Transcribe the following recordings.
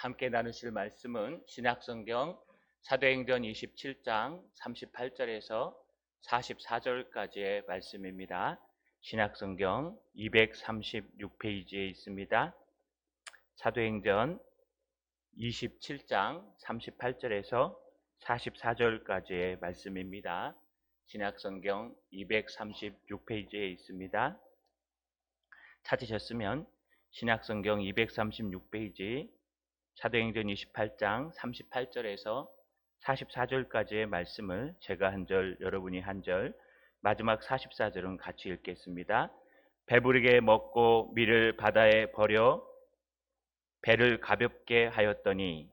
함께 나누실 말씀은 신약성경 사도행전 27장 38절에서 44절까지의 말씀입니다. 신약성경 236페이지에 있습니다. 사도행전 27장 38절에서 44절까지의 말씀입니다. 신약성경 236페이지에 있습니다. 찾으셨으면 신약성경 236페이지 사도행전 28장 38절에서 44절까지의 말씀을 제가 한 절, 여러분이 한 절, 마지막 44절은 같이 읽겠습니다. 배부르게 먹고 밀을 바다에 버려 배를 가볍게 하였더니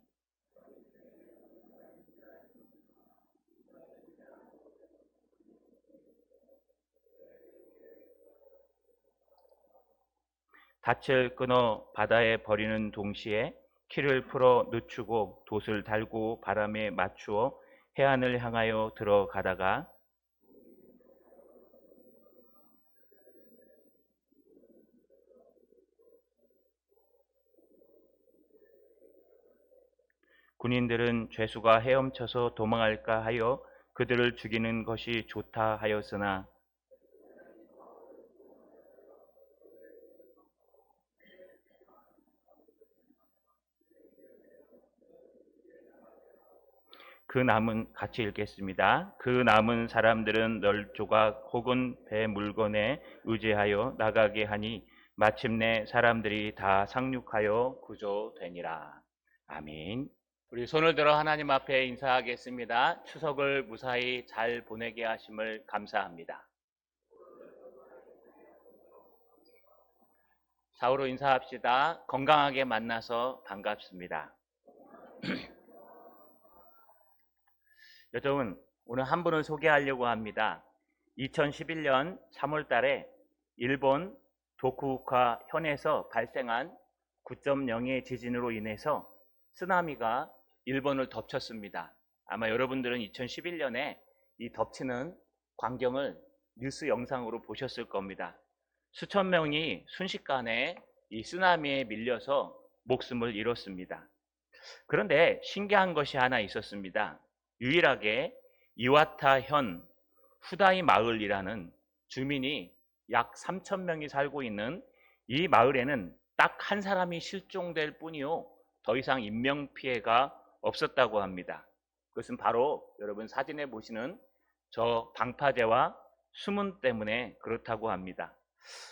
닻을 끊어 바다에 버리는 동시에 키를 풀어 늦추고 돛을 달고 바람에 맞추어 해안을 향하여 들어가다가 군인들은 죄수가 헤엄쳐서 도망할까 하여 그들을 죽이는 것이 좋다 하였으나 그 남은 같이 읽겠습니다. 그 남은 사람들은 널조각 혹은 배 물건에 의지하여 나가게 하니 마침내 사람들이 다 상륙하여 구조되니라. 아멘. 우리 손을 들어 하나님 앞에 인사하겠습니다. 추석을 무사히 잘 보내게 하심을 감사합니다. 좌우로 인사합시다. 건강하게 만나서 반갑습니다. 여러분, 오늘 한 분을 소개하려고 합니다. 2011년 3월 달에 일본 도쿠오카 현에서 발생한 9.0의 지진으로 인해서 쓰나미가 일본을 덮쳤습니다. 아마 여러분들은 2011년에 이 덮치는 광경을 뉴스 영상으로 보셨을 겁니다. 수천 명이 순식간에 이 쓰나미에 밀려서 목숨을 잃었습니다. 그런데 신기한 것이 하나 있었습니다. 유일하게 이와타현 후다이 마을이라는 주민이 약 3,000명이 살고 있는 이 마을에는 딱 한 사람이 실종될 뿐이요, 더 이상 인명피해가 없었다고 합니다. 그것은 바로 여러분 사진에 보시는 저 방파제와 수문 때문에 그렇다고 합니다.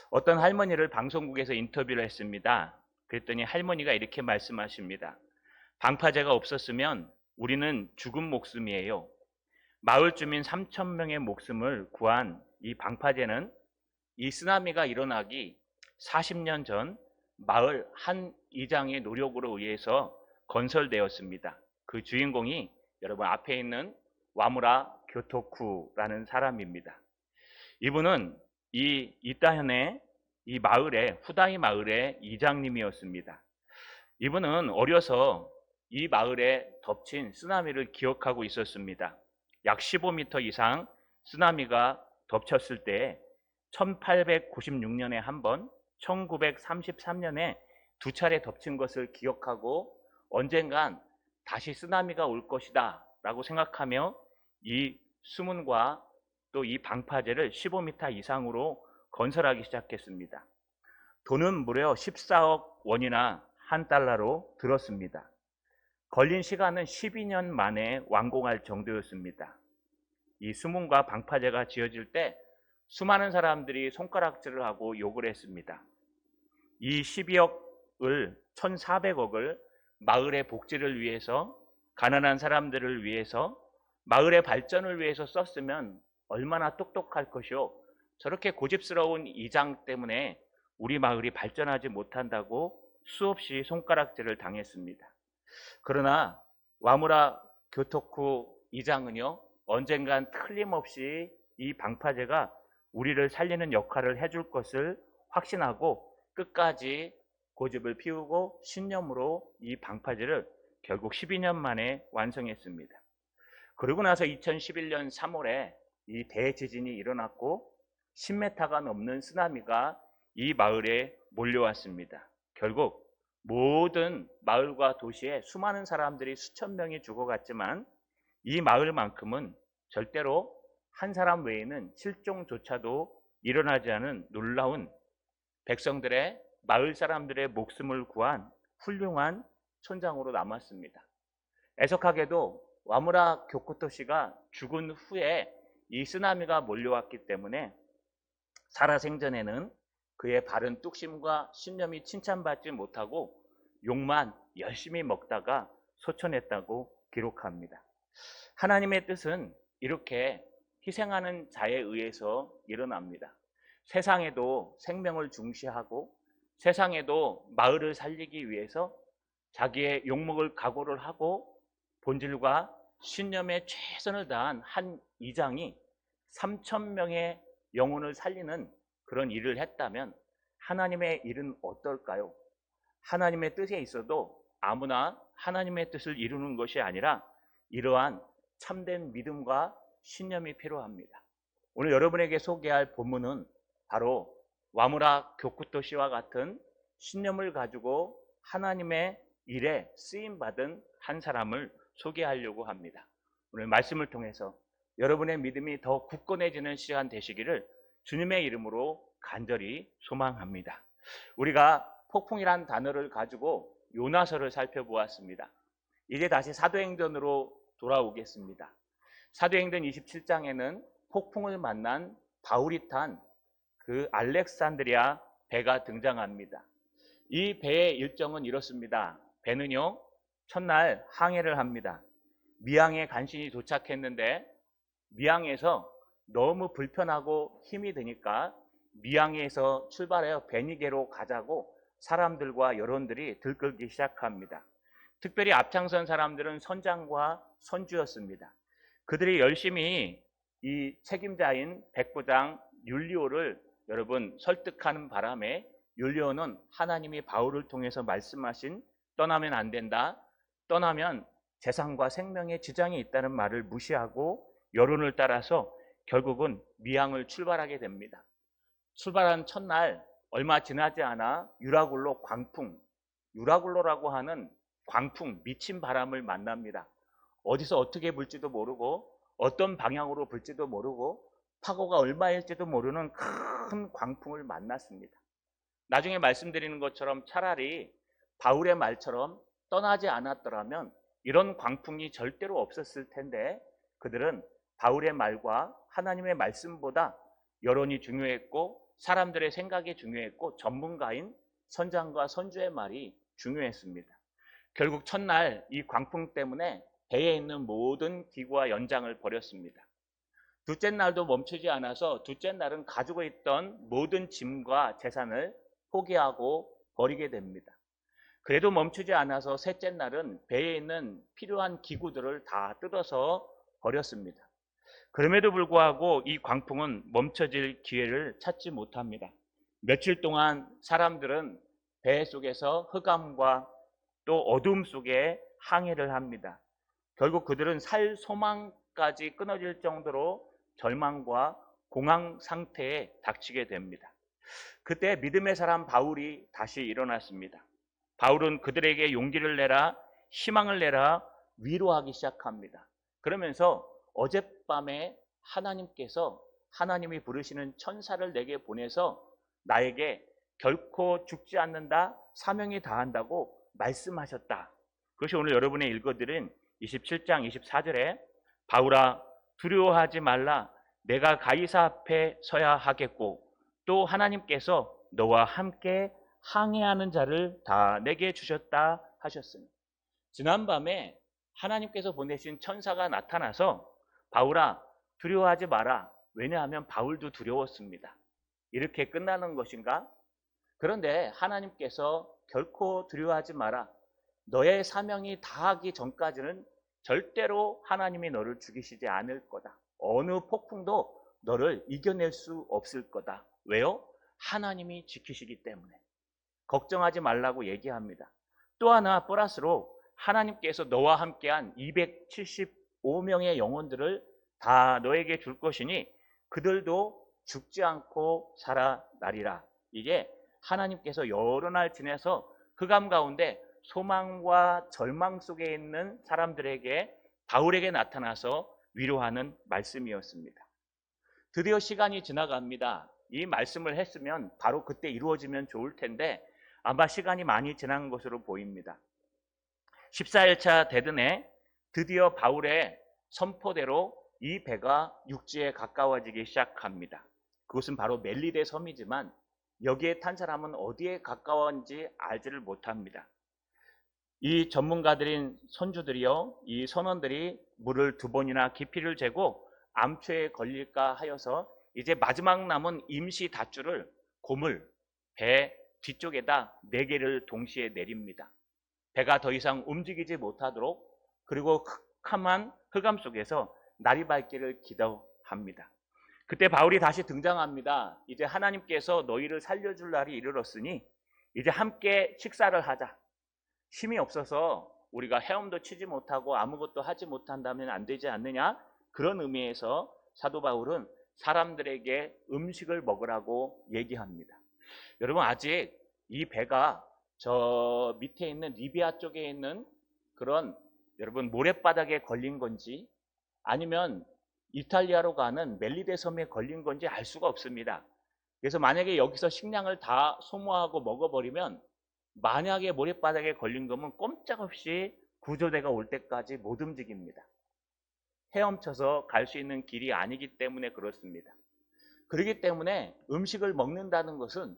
어떤 할머니를 방송국에서 인터뷰를 했습니다. 그랬더니 할머니가 이렇게 말씀하십니다. 방파제가 없었으면 우리는 죽은 목숨이에요. 마을 주민 3,000명의 목숨을 구한 이 방파제는 이 쓰나미가 일어나기 40년 전 마을 한 이장의 노력으로 의해서 건설되었습니다. 그 주인공이 여러분 앞에 있는 와무라 교토쿠라는 사람입니다. 이분은 이 이타현의 이 마을의 후다이 마을의 이장님이었습니다. 이분은 어려서 이 마을에 덮친 쓰나미를 기억하고 있었습니다. 약 15m 이상 쓰나미가 덮쳤을 때 1896년에 한 번, 1933년에 두 차례 덮친 것을 기억하고 언젠간 다시 쓰나미가 올 것이다 라고 생각하며 이 수문과 또 이 방파제를 15m 이상으로 건설하기 시작했습니다. 돈은 무려 14억 원이나 한 달러로 들었습니다. 걸린 시간은 12년 만에 완공할 정도였습니다. 이 수문과 방파제가 지어질 때 수많은 사람들이 손가락질을 하고 욕을 했습니다. 이 12억을 1,400억을 마을의 복지를 위해서, 가난한 사람들을 위해서, 마을의 발전을 위해서 썼으면 얼마나 똑똑할 것이오. 저렇게 고집스러운 이장 때문에 우리 마을이 발전하지 못한다고 수없이 손가락질을 당했습니다. 그러나 와무라 교토쿠 이장은요, 언젠간 틀림없이 이 방파제가 우리를 살리는 역할을 해줄 것을 확신하고 끝까지 고집을 피우고 신념으로 이 방파제를 결국 12년 만에 완성했습니다. 그러고 나서 2011년 3월에 이 대지진이 일어났고 10m가 넘는 쓰나미가 이 마을에 몰려왔습니다. 결국 모든 마을과 도시에 수많은 사람들이 수천 명이 죽어갔지만 이 마을만큼은 절대로 한 사람 외에는 실종조차도 일어나지 않은 놀라운 백성들의 마을 사람들의 목숨을 구한 훌륭한 촌장으로 남았습니다. 애석하게도 와무라 교코토씨가 죽은 후에 이 쓰나미가 몰려왔기 때문에 살아생전에는 그의 바른 뚝심과 신념이 칭찬받지 못하고 욕만 열심히 먹다가 소천했다고 기록합니다. 하나님의 뜻은 이렇게 희생하는 자에 의해서 일어납니다. 세상에도 생명을 중시하고 세상에도 마을을 살리기 위해서 자기의 욕먹을 각오를 하고 본질과 신념에 최선을 다한 한 이장이 3천 명의 영혼을 살리는 그런 일을 했다면 하나님의 일은 어떨까요? 하나님의 뜻에 있어도 아무나 하나님의 뜻을 이루는 것이 아니라 이러한 참된 믿음과 신념이 필요합니다. 오늘 여러분에게 소개할 본문은 바로 와무라 교쿠토 씨와 같은 신념을 가지고 하나님의 일에 쓰임받은 한 사람을 소개하려고 합니다. 오늘 말씀을 통해서 여러분의 믿음이 더 굳건해지는 시간 되시기를 주님의 이름으로 간절히 소망합니다. 우리가 폭풍이란 단어를 가지고 요나서를 살펴보았습니다. 이제 다시 사도행전으로 돌아오겠습니다. 사도행전 27장에는 폭풍을 만난 바울이 탄 그 알렉산드리아 배가 등장합니다. 이 배의 일정은 이렇습니다. 배는요, 첫날 항해를 합니다. 미항에 간신히 도착했는데 미항에서 너무 불편하고 힘이 드니까 미항에서 출발하여 베니게로 가자고 사람들과 여론들이 들끓기 시작합니다. 특별히 앞장선 사람들은 선장과 선주였습니다. 그들이 열심히 이 책임자인 백부장 율리오를 여러분 설득하는 바람에 율리오는 하나님이 바울을 통해서 말씀하신 떠나면 안 된다, 떠나면 재산과 생명에 지장이 있다는 말을 무시하고 여론을 따라서 결국은 미항을 출발하게 됩니다. 출발한 첫날 얼마 지나지 않아 유라굴로 광풍, 유라굴로라고 하는 광풍, 미친 바람을 만납니다. 어디서 어떻게 불지도 모르고 어떤 방향으로 불지도 모르고 파고가 얼마일지도 모르는 큰 광풍을 만났습니다. 나중에 말씀드리는 것처럼 차라리 바울의 말처럼 떠나지 않았더라면 이런 광풍이 절대로 없었을 텐데 그들은 바울의 말과 하나님의 말씀보다 여론이 중요했고 사람들의 생각이 중요했고 전문가인 선장과 선주의 말이 중요했습니다. 결국 첫날 이 광풍 때문에 배에 있는 모든 기구와 연장을 버렸습니다. 둘째 날도 멈추지 않아서 둘째 날은 가지고 있던 모든 짐과 재산을 포기하고 버리게 됩니다. 그래도 멈추지 않아서 셋째 날은 배에 있는 필요한 기구들을 다 뜯어서 버렸습니다. 그럼에도 불구하고 이 광풍은 멈춰질 기회를 찾지 못합니다. 며칠 동안 사람들은 배 속에서 흑암과 또 어둠 속에 항해를 합니다. 결국 그들은 살 소망까지 끊어질 정도로 절망과 공황 상태에 닥치게 됩니다. 그때 믿음의 사람 바울이 다시 일어났습니다. 바울은 그들에게 용기를 내라, 희망을 내라, 위로하기 시작합니다. 그러면서 어젯밤에 하나님께서 하나님이 부르시는 천사를 내게 보내서 나에게 결코 죽지 않는다, 사명이 다한다고 말씀하셨다. 그것이 오늘 여러분의 읽어드린 27장 24절에 바울아 두려워하지 말라, 내가 가이사 앞에 서야 하겠고 또 하나님께서 너와 함께 항해하는 자를 다 내게 주셨다 하셨습니다. 지난밤에 하나님께서 보내신 천사가 나타나서 바울아 두려워하지 마라. 왜냐하면 바울도 두려웠습니다. 이렇게 끝나는 것인가? 그런데 하나님께서 결코 두려워하지 마라. 너의 사명이 다하기 전까지는 절대로 하나님이 너를 죽이시지 않을 거다. 어느 폭풍도 너를 이겨낼 수 없을 거다. 왜요? 하나님이 지키시기 때문에. 걱정하지 말라고 얘기합니다. 또 하나 플러스로 하나님께서 너와 함께한 275명의 영혼들을 다 너에게 줄 것이니 그들도 죽지 않고 살아나리라. 이게 하나님께서 여러 날 지내서 흑암 가운데 소망과 절망 속에 있는 사람들에게 바울에게 나타나서 위로하는 말씀이었습니다. 드디어 시간이 지나갑니다. 이 말씀을 했으면 바로 그때 이루어지면 좋을 텐데 아마 시간이 많이 지난 것으로 보입니다. 14일차 대든에 드디어 바울의 선포대로 이 배가 육지에 가까워지기 시작합니다. 그것은 바로 멜리데 섬이지만 여기에 탄 사람은 어디에 가까운지 알지를 못합니다. 이 전문가들인 선주들이요, 이 선원들이 물을 2번이나 깊이를 재고 암초에 걸릴까 하여서 이제 마지막 남은 임시 닷줄을 고물, 배 뒤쪽에다 4개를 동시에 내립니다. 배가 더 이상 움직이지 못하도록, 그리고 캄캄한 흑암 속에서 날이 밝기를 기도합니다. 그때 바울이 다시 등장합니다. 이제 하나님께서 너희를 살려줄 날이 이르렀으니 이제 함께 식사를 하자. 힘이 없어서 우리가 헤엄도 치지 못하고 아무것도 하지 못한다면 안 되지 않느냐? 그런 의미에서 사도 바울은 사람들에게 음식을 먹으라고 얘기합니다. 여러분, 아직 이 배가 저 밑에 있는 리비아 쪽에 있는 그런 여러분 모래바닥에 걸린 건지 아니면 이탈리아로 가는 멜리데 섬에 걸린 건지 알 수가 없습니다. 그래서 만약에 여기서 식량을 다 소모하고 먹어버리면 만약에 모래바닥에 걸린 거면 꼼짝없이 구조대가 올 때까지 못 움직입니다. 헤엄쳐서 갈 수 있는 길이 아니기 때문에 그렇습니다. 그렇기 때문에 음식을 먹는다는 것은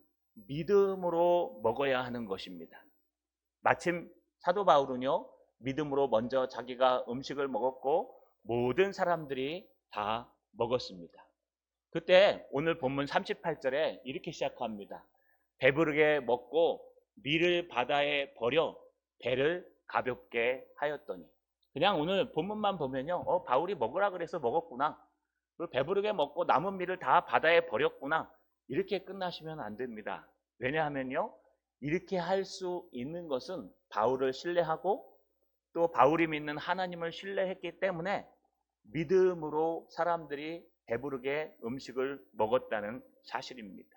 믿음으로 먹어야 하는 것입니다. 마침 사도 바울은요, 믿음으로 먼저 자기가 음식을 먹었고 모든 사람들이 다 먹었습니다. 그때 오늘 본문 38절에 이렇게 시작합니다. 배부르게 먹고 밀을 바다에 버려 배를 가볍게 하였더니. 그냥 오늘 본문만 보면요, 바울이 먹으라 그래서 먹었구나, 그리고 배부르게 먹고 남은 밀을 다 바다에 버렸구나, 이렇게 끝나시면 안 됩니다. 왜냐하면요, 이렇게 할 수 있는 것은 바울을 신뢰하고 또 바울이 믿는 하나님을 신뢰했기 때문에 믿음으로 사람들이 배부르게 음식을 먹었다는 사실입니다.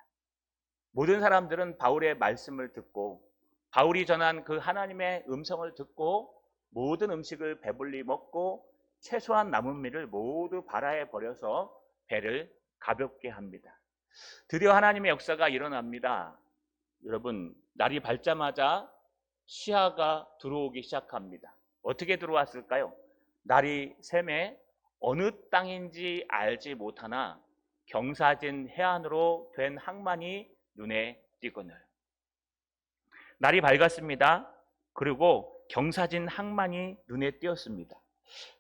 모든 사람들은 바울의 말씀을 듣고 바울이 전한 그 하나님의 음성을 듣고 모든 음식을 배불리 먹고 최소한 남은 밀을 모두 바다에 버려서 배를 가볍게 합니다. 드디어 하나님의 역사가 일어납니다. 여러분, 날이 밝자마자 시야가 들어오기 시작합니다. 어떻게 들어왔을까요? 날이 샘에 어느 땅인지 알지 못하나 경사진 해안으로 된 항만이 눈에 띄거늘. 날이 밝았습니다. 그리고 경사진 항만이 눈에 띄었습니다.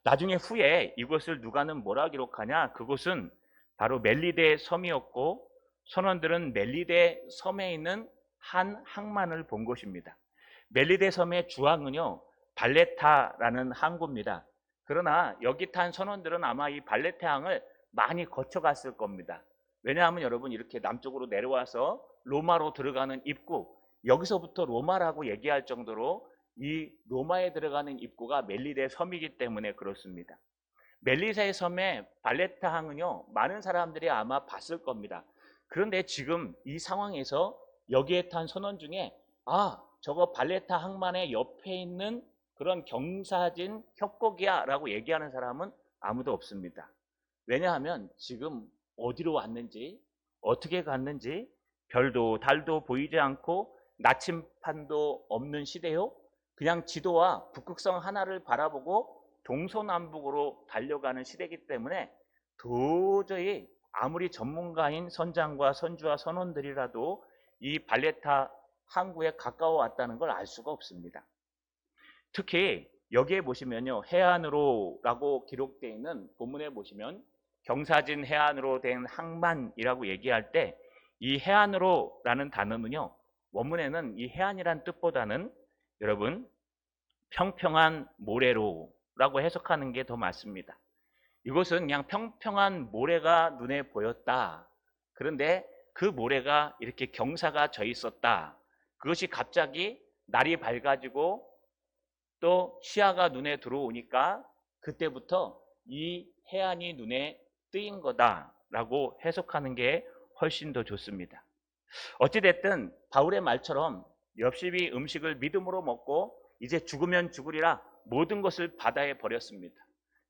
나중에 후에 이것을 누가는 뭐라 기록하냐? 그곳은 바로 멜리데 섬이었고 선원들은 멜리데 섬에 있는 한 항만을 본 것입니다. 멜리데 섬의 주항은요, 발레타라는 항구입니다. 그러나 여기 탄 선원들은 아마 이 발레타항을 많이 거쳐갔을 겁니다. 왜냐하면 여러분, 이렇게 남쪽으로 내려와서 로마로 들어가는 입구, 여기서부터 로마라고 얘기할 정도로 이 로마에 들어가는 입구가 멜리데 섬이기 때문에 그렇습니다. 멜리데 섬의 발레타항은요, 많은 사람들이 아마 봤을 겁니다. 그런데 지금 이 상황에서 여기에 탄 선원 중에 저거 발레타 항만의 옆에 있는 그런 경사진 협곡이야 라고 얘기하는 사람은 아무도 없습니다. 왜냐하면 지금 어디로 왔는지, 어떻게 갔는지 별도 달도 보이지 않고 나침판도 없는 시대요. 그냥 지도와 북극성 하나를 바라보고 동서남북으로 달려가는 시대이기 때문에 도저히 아무리 전문가인 선장과 선주와 선원들이라도 이 발레타 항구에 가까워 왔다는 걸 알 수가 없습니다. 특히 여기에 보시면요, 해안으로라고 기록되어 있는 본문에 보시면 경사진 해안으로 된 항만이라고 얘기할 때 이 해안으로라는 단어는요, 원문에는 이 해안이란 뜻보다는 여러분 평평한 모래로라고 해석하는 게 더 맞습니다. 이것은 그냥 평평한 모래가 눈에 보였다. 그런데 그 모래가 이렇게 경사가 져 있었다. 그것이 갑자기 날이 밝아지고 또 시야가 눈에 들어오니까 그때부터 이 해안이 눈에 뜨인 거다라고 해석하는 게 훨씬 더 좋습니다. 어찌됐든 바울의 말처럼 엽십이 음식을 믿음으로 먹고 이제 죽으면 죽으리라 모든 것을 바다에 버렸습니다.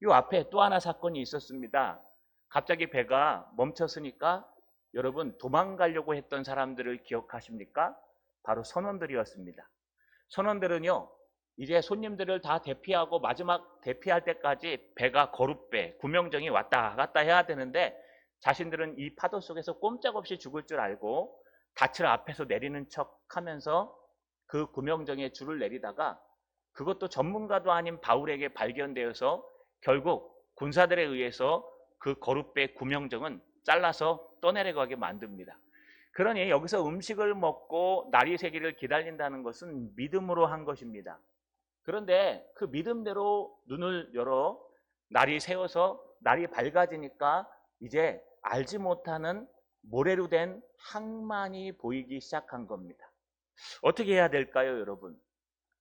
이 앞에 또 하나 사건이 있었습니다. 갑자기 배가 멈췄으니까 여러분 도망가려고 했던 사람들을 기억하십니까? 바로 선원들이었습니다. 선원들은요, 이제 손님들을 다 대피하고 마지막 대피할 때까지 배가 거룻배, 구명정이 왔다 갔다 해야 되는데 자신들은 이 파도 속에서 꼼짝없이 죽을 줄 알고 닻을 앞에서 내리는 척 하면서 그 구명정에 줄을 내리다가 그것도 전문가도 아닌 바울에게 발견되어서 결국 군사들에 의해서 그 거룻배 구명정은 잘라서 떠내려가게 만듭니다. 그러니 여기서 음식을 먹고 날이 새기를 기다린다는 것은 믿음으로 한 것입니다. 그런데 그 믿음대로 눈을 열어 날이 새어서 날이 밝아지니까 이제 알지 못하는 모래로 된 항만이 보이기 시작한 겁니다. 어떻게 해야 될까요, 여러분?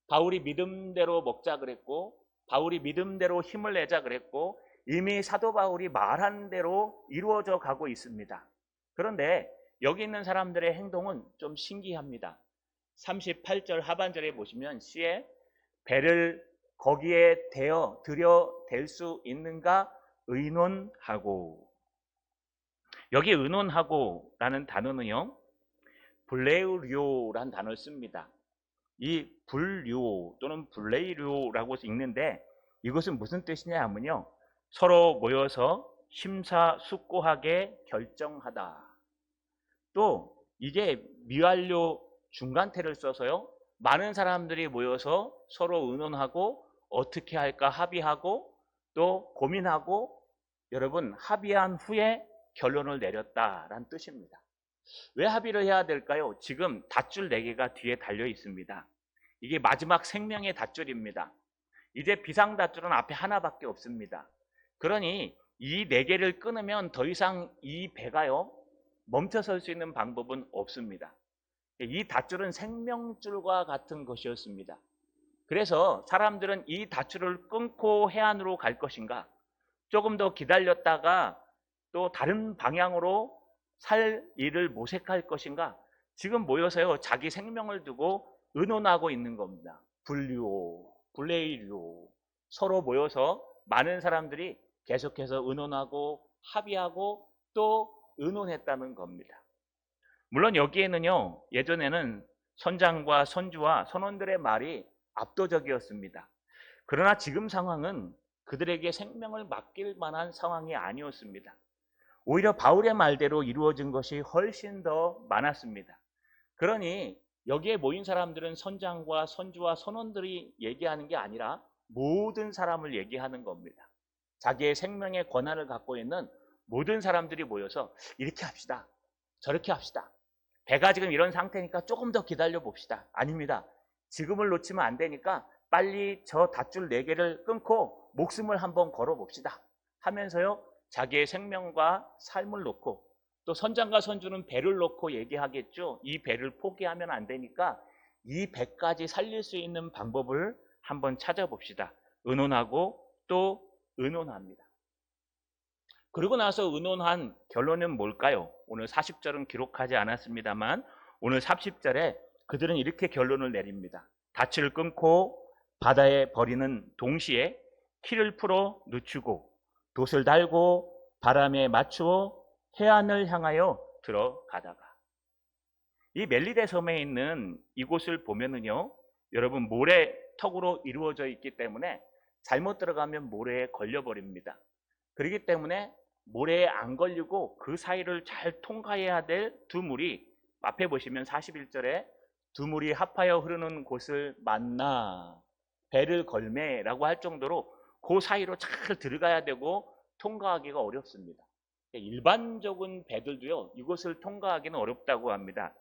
바울이 믿음대로 먹자 그랬고, 바울이 믿음대로 힘을 내자 그랬고, 이미 사도 바울이 말한 대로 이루어져 가고 있습니다. 그런데 여기 있는 사람들의 행동은 좀 신기합니다. 38절 하반절에 보시면 시에 배를 거기에 들여 댈 수 있는가 의논하고, 여기 의논하고라는 단어는요, 블레우료라는 단어를 씁니다. 이 불료 또는 블레이료라고 읽는데 이것은 무슨 뜻이냐 하면요, 서로 모여서 심사숙고하게 결정하다. 또 이게 미완료 중간태를 써서요, 많은 사람들이 모여서 서로 의논하고 어떻게 할까 합의하고 또 고민하고 여러분 합의한 후에 결론을 내렸다라는 뜻입니다. 왜 합의를 해야 될까요? 지금 닷줄 4개가 뒤에 달려 있습니다. 이게 마지막 생명의 닷줄입니다. 이제 비상 닷줄은 앞에 하나밖에 없습니다. 그러니 이 4개를 끊으면 더 이상 이 배가요 멈춰설 수 있는 방법은 없습니다. 이 닷줄은 생명줄과 같은 것이었습니다. 그래서 사람들은 이 닷줄을 끊고 해안으로 갈 것인가, 조금 더 기다렸다가 또 다른 방향으로 살 일을 모색할 것인가, 지금 모여서요 자기 생명을 두고 의논하고 있는 겁니다. 분류, 블레이류, 서로 모여서 많은 사람들이 계속해서 의논하고 합의하고 또 의논했다는 겁니다. 물론 여기에는요, 예전에는 선장과 선주와 선원들의 말이 압도적이었습니다. 그러나 지금 상황은 그들에게 생명을 맡길 만한 상황이 아니었습니다. 오히려 바울의 말대로 이루어진 것이 훨씬 더 많았습니다. 그러니 여기에 모인 사람들은 선장과 선주와 선원들이 얘기하는 게 아니라 모든 사람을 얘기하는 겁니다. 자기의 생명의 권한을 갖고 있는 모든 사람들이 모여서 이렇게 합시다, 저렇게 합시다, 배가 지금 이런 상태니까 조금 더 기다려 봅시다. 아닙니다. 지금을 놓치면 안 되니까 빨리 저 닷줄 4개를 끊고 목숨을 한번 걸어 봅시다 하면서요 자기의 생명과 삶을 놓고, 또 선장과 선주는 배를 놓고 얘기하겠죠. 이 배를 포기하면 안 되니까 이 배까지 살릴 수 있는 방법을 한번 찾아봅시다. 의논하고 또 의논합니다. 그러고 나서 의논한 결론은 뭘까요? 오늘 40절은 기록하지 않았습니다만 오늘 30절에 그들은 이렇게 결론을 내립니다. 닻을 끊고 바다에 버리는 동시에 키를 풀어 늦추고 돛을 달고 바람에 맞추어 해안을 향하여 들어가다가, 이 멜리데 섬에 있는 이곳을 보면은요, 여러분 모래턱으로 이루어져 있기 때문에 잘못 들어가면 모래에 걸려버립니다. 그렇기 때문에 모래에 안 걸리고 그 사이를 잘 통과해야 될 두 물이, 앞에 보시면 41절에 두 물이 합하여 흐르는 곳을 만나 배를 걸매라고 할 정도로 그 사이로 잘 들어가야 되고 통과하기가 어렵습니다. 일반적인 배들도요 이곳을 통과하기는 어렵다고 합니다.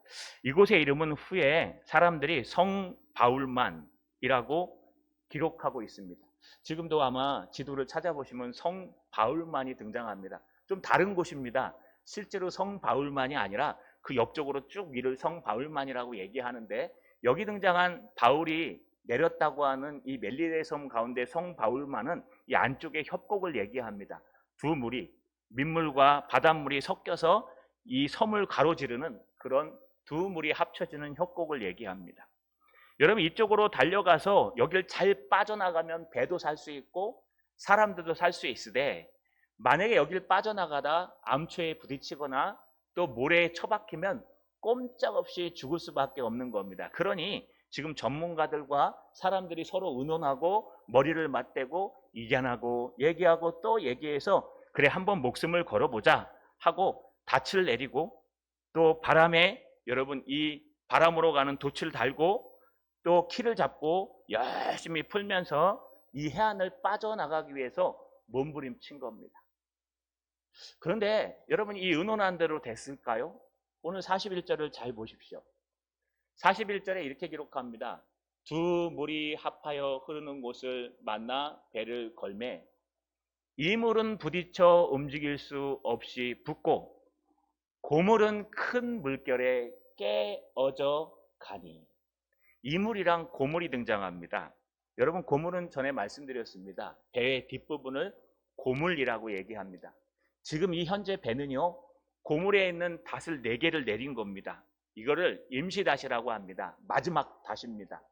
이곳의 이름은 후에 사람들이 성 바울만이라고 기록하고 있습니다. 지금도 아마 지도를 찾아보시면 성 바울만이 등장합니다. 좀 다른 곳입니다. 실제로 성 바울만이 아니라 그 옆쪽으로 쭉 위를 성 바울만이라고 얘기하는데, 여기 등장한 바울이 내렸다고 하는 이 멜리데 섬 가운데 성 바울만은 이 안쪽에 협곡을 얘기합니다. 두 물이, 민물과 바닷물이 섞여서 이 섬을 가로지르는 그런 두 물이 합쳐지는 협곡을 얘기합니다. 여러분 이쪽으로 달려가서 여길 잘 빠져나가면 배도 살 수 있고 사람들도 살 수 있으되 만약에 여길 빠져나가다 암초에 부딪히거나 또 모래에 처박히면 꼼짝없이 죽을 수밖에 없는 겁니다. 그러니 지금 전문가들과 사람들이 서로 의논하고 머리를 맞대고 이견하고 얘기하고 또 얘기해서 그래 한번 목숨을 걸어보자 하고 닻을 내리고 또 바람에 여러분 이 바람으로 가는 돛을 달고 또 키를 잡고 열심히 풀면서 이 해안을 빠져나가기 위해서 몸부림친 겁니다. 그런데 여러분 이 의논한 대로 됐을까요? 오늘 41절을 잘 보십시오. 41절에 이렇게 기록합니다. 두 물이 합하여 흐르는 곳을 만나 배를 걸매 이 물은 부딪혀 움직일 수 없이 붙고 고물은 큰 물결에 깨어져 가니. 이물이랑 고물이 등장합니다. 여러분 고물은 전에 말씀드렸습니다. 배의 뒷부분을 고물이라고 얘기합니다. 지금 이 현재 배는요 고물에 있는 닷을 4개를 내린 겁니다. 이거를 임시닷이라고 합니다. 마지막 닷입니다.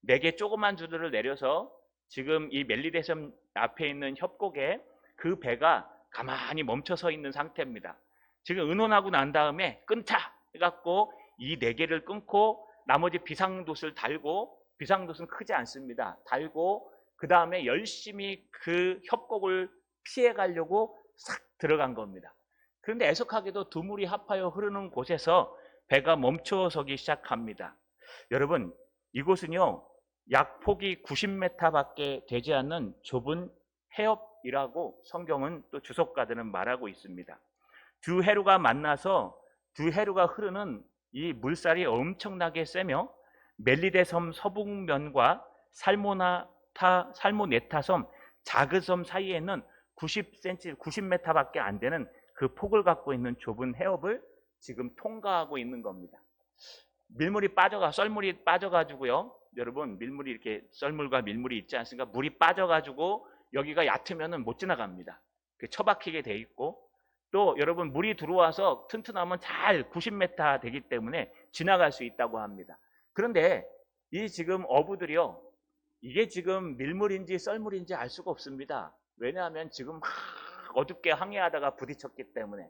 4개 조그만 줄들을 내려서 지금 이 멜리대섬 앞에 있는 협곡에 그 배가 가만히 멈춰 서 있는 상태입니다. 지금 의논하고 난 다음에 끊자 해갖고 이 4개를 끊고 나머지 비상돛을 달고, 비상돛은 크지 않습니다. 달고 그 다음에 열심히 그 협곡을 피해 가려고 싹 들어간 겁니다. 그런데 애석하게도 두 물이 합하여 흐르는 곳에서 배가 멈춰 서기 시작합니다. 여러분 이곳은요 약 폭이 90m밖에 되지 않는 좁은 해협이라고 성경은 또 주석가들은 말하고 있습니다. 두 해류가 만나서 두 해류가 흐르는 이 물살이 엄청나게 세며 멜리데섬 서북면과 살모네타섬 작은 섬 사이에는 90cm, 90m밖에 안 되는 그 폭을 갖고 있는 좁은 해협을 지금 통과하고 있는 겁니다. 밀물이 썰물이 빠져가지고요. 여러분 밀물이 이렇게 썰물과 밀물이 있지 않습니까? 물이 빠져가지고 여기가 얕으면은 못 지나갑니다. 처박히게 돼 있고 또 여러분 물이 들어와서 튼튼하면 잘 90m 되기 때문에 지나갈 수 있다고 합니다. 그런데 이 지금 어부들이요 이게 지금 밀물인지 썰물인지 알 수가 없습니다. 왜냐하면 지금 막 어둡게 항해하다가 부딪혔기 때문에.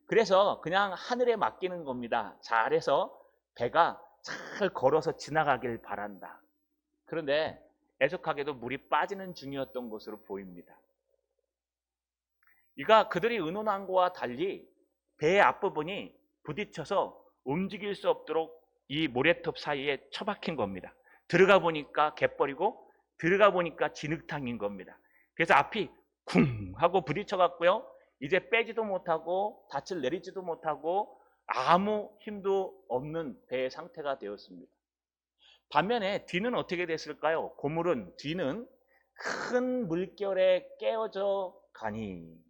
그래서 그냥 하늘에 맡기는 겁니다. 잘해서 배가 잘 걸어서 지나가길 바란다. 그런데 애석하게도 물이 빠지는 중이었던 것으로 보입니다. 이가 그들이 의논한 것과 달리 배의 앞부분이 부딪혀서 움직일 수 없도록 이 모래톱 사이에 처박힌 겁니다. 들어가 보니까 갯벌이고 들어가 보니까 진흙탕인 겁니다. 그래서 앞이 쿵 하고 부딪혀 갔고요. 이제 빼지도 못하고 닻을 내리지도 못하고 아무 힘도 없는 배의 상태가 되었습니다. 반면에 뒤는 어떻게 됐을까요? 고물은 뒤는 큰 물결에 깨어져 가니.